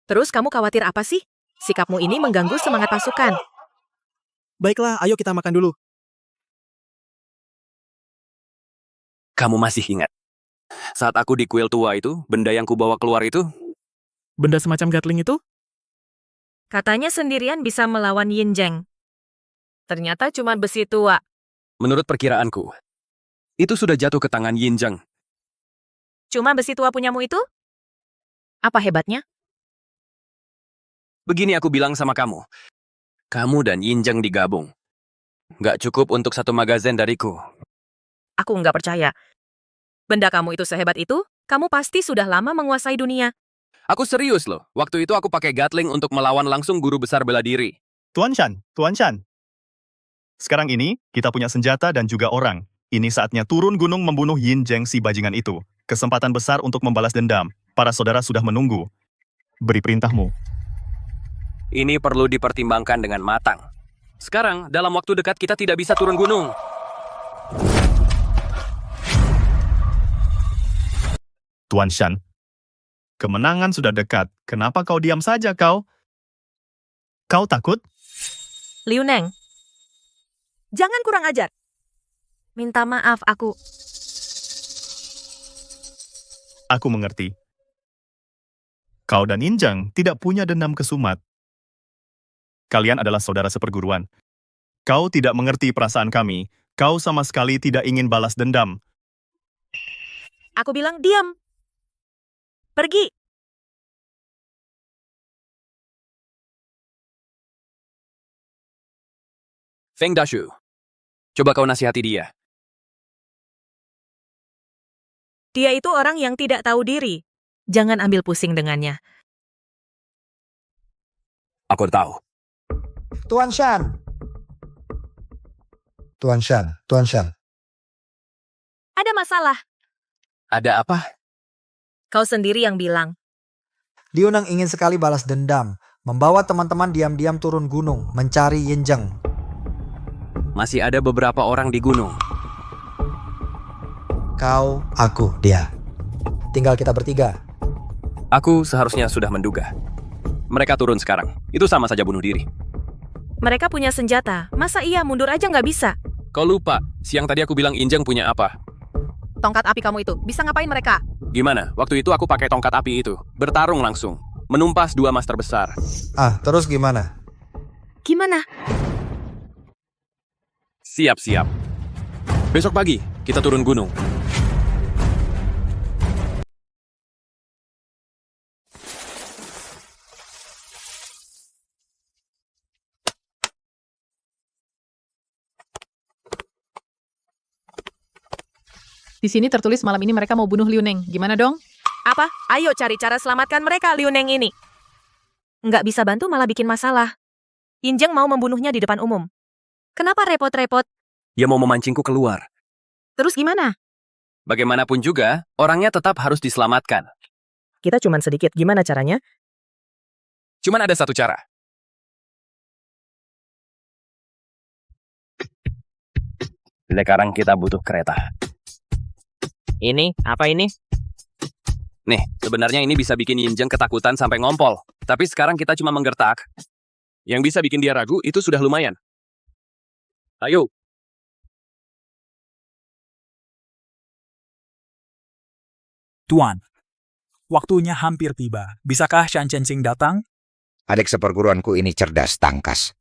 Terus kamu khawatir apa sih? Sikapmu ini mengganggu semangat pasukan. Baiklah, ayo kita makan dulu. Kamu masih ingat? Saat aku di kuil tua itu, benda yang kubawa keluar itu? Benda semacam gatling itu? Katanya sendirian bisa melawan Yinjeng. Ternyata cuma besi tua. Menurut perkiraanku, itu sudah jatuh ke tangan Yinjeng. Cuma besi tua punyamu itu? Apa hebatnya? Begini aku bilang sama kamu. Kamu dan Yinjeng digabung. Nggak cukup untuk satu magazen dariku. Aku nggak percaya. Benda kamu itu sehebat itu, kamu pasti sudah lama menguasai dunia. Aku serius loh. Waktu itu aku pakai Gatling untuk melawan langsung guru besar bela diri. Tuan Shan. Sekarang ini, kita punya senjata dan juga orang. Ini saatnya turun gunung membunuh Yinjeng si bajingan itu. Kesempatan besar untuk membalas dendam. Para saudara sudah menunggu. Beri perintahmu. Ini perlu dipertimbangkan dengan matang. Sekarang, dalam waktu dekat kita tidak bisa turun gunung. Tuan Shan, kemenangan sudah dekat. Kenapa kau diam saja kau? Kau takut? Liu Neng, jangan kurang ajar. Minta maaf, aku. Aku mengerti. Kau dan Yinjeng tidak punya dendam ke Sumat. Kalian adalah saudara seperguruan. Kau tidak mengerti perasaan kami. Kau sama sekali tidak ingin balas dendam. Aku bilang diam. Pergi. Feng Dashu, coba kau nasihati dia. Dia itu orang yang tidak tahu diri. Jangan ambil pusing dengannya. Aku tahu. Tuan Shan. Tuan Shan, Tuan Shan. Ada masalah. Ada apa? Kau sendiri yang bilang. Liu Neng ingin sekali balas dendam, membawa teman-teman diam-diam turun gunung mencari Yin Zheng. Masih ada beberapa orang di gunung. Kau, aku, dia. Tinggal kita bertiga. Aku seharusnya sudah menduga. Mereka turun sekarang. Itu sama saja bunuh diri. Mereka punya senjata. Masa iya mundur aja nggak bisa? Kau lupa, siang tadi aku bilang Injeng punya apa? Tongkat api kamu itu. Bisa ngapain mereka? Gimana? Waktu itu aku pakai tongkat api itu. Bertarung langsung. Menumpas 2 master besar. Terus gimana? Gimana? Siap-siap. Besok pagi, kita turun gunung. Di sini tertulis malam ini mereka mau bunuh Liu Neng. Gimana dong? Apa? Ayo cari cara selamatkan mereka, Liu Neng ini. Nggak bisa bantu malah bikin masalah. Yin Zheng mau membunuhnya di depan umum. Kenapa repot-repot? Dia mau memancingku keluar. Terus gimana? Bagaimanapun juga, orangnya tetap harus diselamatkan. Kita cuman sedikit. Gimana caranya? Cuman ada satu cara. Sekarang kita butuh kereta. Ini, apa ini? Nih, sebenarnya ini bisa bikin Yin Zheng ketakutan sampai ngompol. Tapi sekarang kita cuma menggertak. Yang bisa bikin dia ragu itu sudah lumayan. Ayo. Tuan, waktunya hampir tiba. Bisakah Shan Chensing datang? Adik seperguruanku ini cerdas tangkas.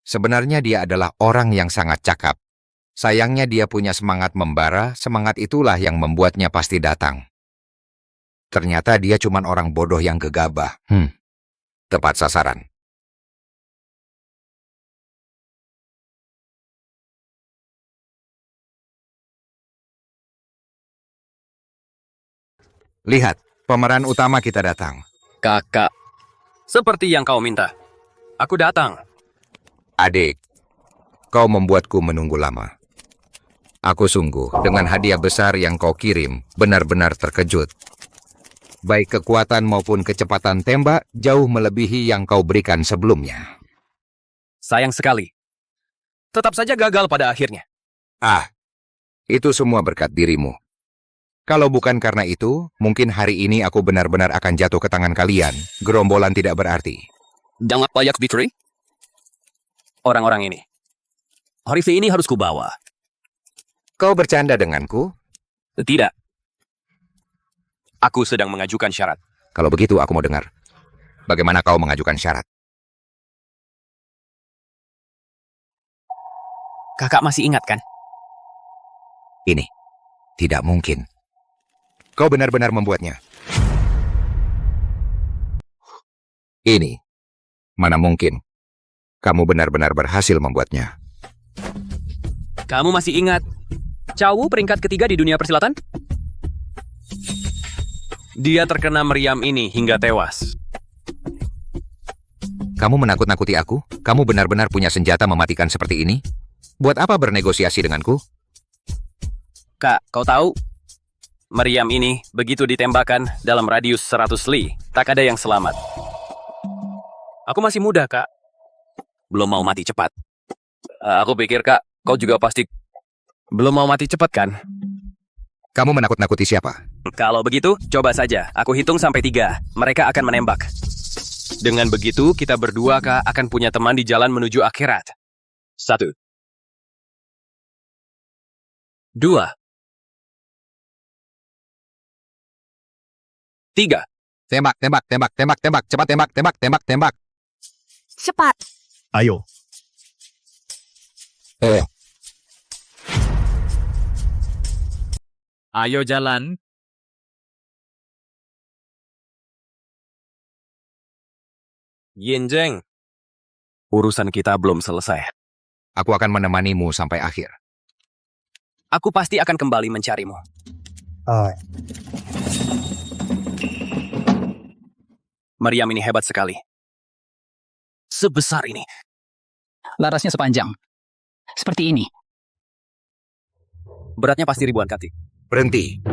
Sebenarnya dia adalah orang yang sangat cakap. Sayangnya dia punya semangat membara, semangat itulah yang membuatnya pasti datang. Ternyata dia cuma orang bodoh yang gegabah. Tepat sasaran. Lihat, pemeran utama kita datang. Kakak. Seperti yang kau minta. Aku datang. Adik, kau membuatku menunggu lama. Aku sungguh, dengan hadiah besar yang kau kirim, benar-benar terkejut. Baik kekuatan maupun kecepatan tembak jauh melebihi yang kau berikan sebelumnya. Sayang sekali. Tetap saja gagal pada akhirnya. Itu semua berkat dirimu. Kalau bukan karena itu, mungkin hari ini aku benar-benar akan jatuh ke tangan kalian. Gerombolan tidak berarti. Jangan layak victory. Orang-orang ini. Horifi ini harus kubawa. Kau bercanda denganku? Tidak. Aku sedang mengajukan syarat. Kalau begitu aku mau dengar. Bagaimana kau mengajukan syarat? Kakak masih ingat kan? Ini. Tidak mungkin. Kau benar-benar membuatnya. Ini. Mana mungkin. Kamu benar-benar berhasil membuatnya. Kamu masih ingat Cao Wu peringkat ketiga di dunia persilatan? Dia terkena meriam ini hingga tewas. Kamu menakut-nakuti aku? Kamu benar-benar punya senjata mematikan seperti ini? Buat apa bernegosiasi denganku? Kak, kau tahu? Meriam ini begitu ditembakkan dalam radius 100 li, tak ada yang selamat. Aku masih muda, Kak. Belum mau mati cepat. Aku pikir, Kak, kau juga pasti belum mau mati cepat, kan? Kamu menakut-nakuti siapa? Kalau begitu, coba saja. Aku hitung sampai 3. Mereka akan menembak. Dengan begitu, kita berdua, Kak, akan punya teman di jalan menuju akhirat. 1. 2. 3. Tembak, tembak, tembak, tembak, tembak. Cepat tembak, tembak, tembak, tembak. Cepat. Ayo. Ayo jalan. Yin Zheng, urusan kita belum selesai. Aku akan menemanimu sampai akhir. Aku pasti akan kembali mencarimu. Meriam ini hebat sekali. sebesar ini. Larasnya sepanjang. Seperti ini. Beratnya pasti ribuan kati. Berhenti.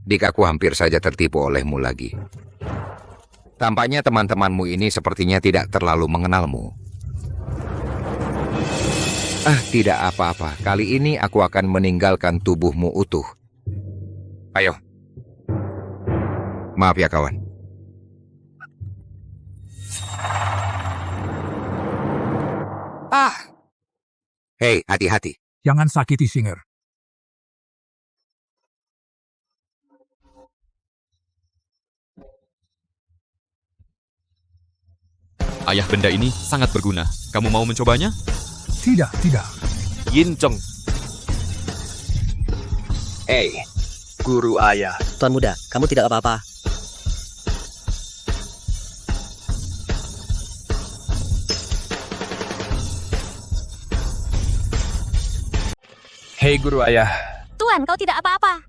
Dik, aku hampir saja tertipu olehmu lagi. Tampaknya teman-temanmu ini sepertinya tidak terlalu mengenalmu. Tidak apa-apa. Kali ini aku akan meninggalkan tubuhmu utuh. Ayo. Maaf ya, kawan. Hei, hati-hati. Jangan sakiti Singer. Ayah benda ini sangat berguna. Kamu mau mencobanya? Tidak, tidak. Yinjeng. Hei, guru ayah. Tuan muda, kamu tidak apa-apa. Hei, guru ayah. Tuan, kau tidak apa-apa.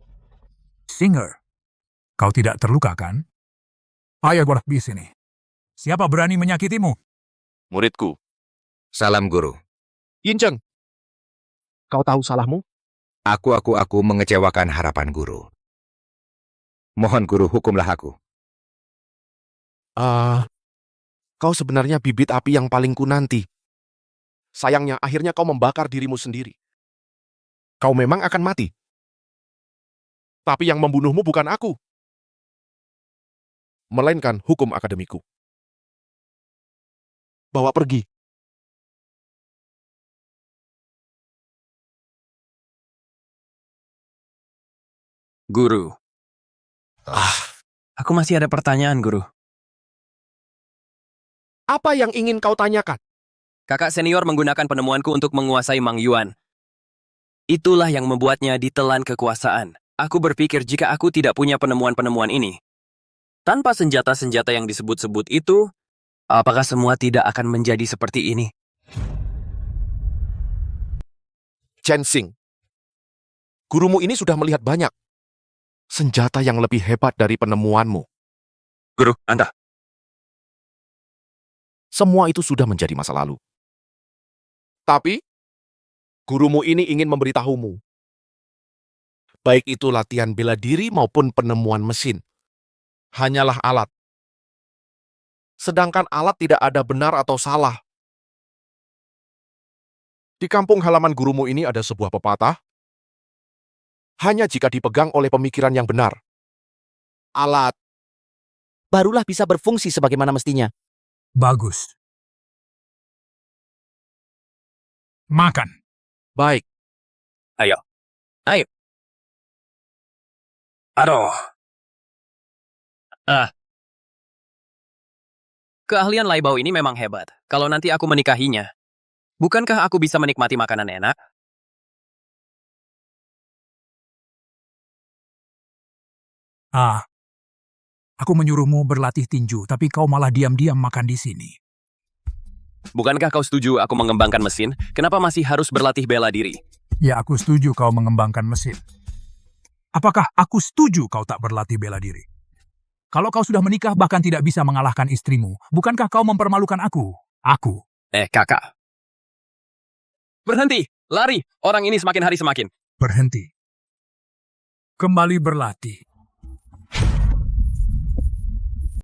Singer, kau tidak terluka kan? Ayo gorak bis ini. Siapa berani menyakitimu? Muridku. Salam, guru. Yinjeng. Kau tahu salahmu? Aku mengecewakan harapan guru. Mohon guru, hukumlah aku. Kau sebenarnya bibit api yang paling kunanti. Sayangnya, akhirnya kau membakar dirimu sendiri. Kau memang akan mati. Tapi yang membunuhmu bukan aku, melainkan hukum akademiku. Bawa pergi. Guru. Aku masih ada pertanyaan, guru. Apa yang ingin kau tanyakan? Kakak senior menggunakan penemuanku untuk menguasai Mang Yuan. Itulah yang membuatnya ditelan kekuasaan. Aku berpikir jika aku tidak punya penemuan-penemuan ini, tanpa senjata-senjata yang disebut-sebut itu, apakah semua tidak akan menjadi seperti ini? Chensing. Gurumu ini sudah melihat banyak senjata yang lebih hebat dari penemuanmu. Guru, Anda. Semua itu sudah menjadi masa lalu. Tapi, gurumu ini ingin memberitahumu. Baik itu latihan bela diri maupun penemuan mesin. Hanyalah alat. Sedangkan alat tidak ada benar atau salah. Di kampung halaman gurumu ini ada sebuah pepatah. Hanya jika dipegang oleh pemikiran yang benar, alat barulah bisa berfungsi sebagaimana mestinya. Bagus. Makan. Baik. Ayo. Ayo. Aduh. Keahlian Laibao ini memang hebat. Kalau nanti aku menikahinya, bukankah aku bisa menikmati makanan enak? Aku menyuruhmu berlatih tinju, tapi kau malah diam-diam makan di sini. Bukankah kau setuju aku mengembangkan mesin? Kenapa masih harus berlatih bela diri? Ya, aku setuju kau mengembangkan mesin. Apakah aku setuju kau tak berlatih bela diri? Kalau kau sudah menikah bahkan tidak bisa mengalahkan istrimu, bukankah kau mempermalukan aku? Aku. Kakak. Berhenti! Lari! Orang ini semakin hari semakin. Berhenti. Kembali berlatih.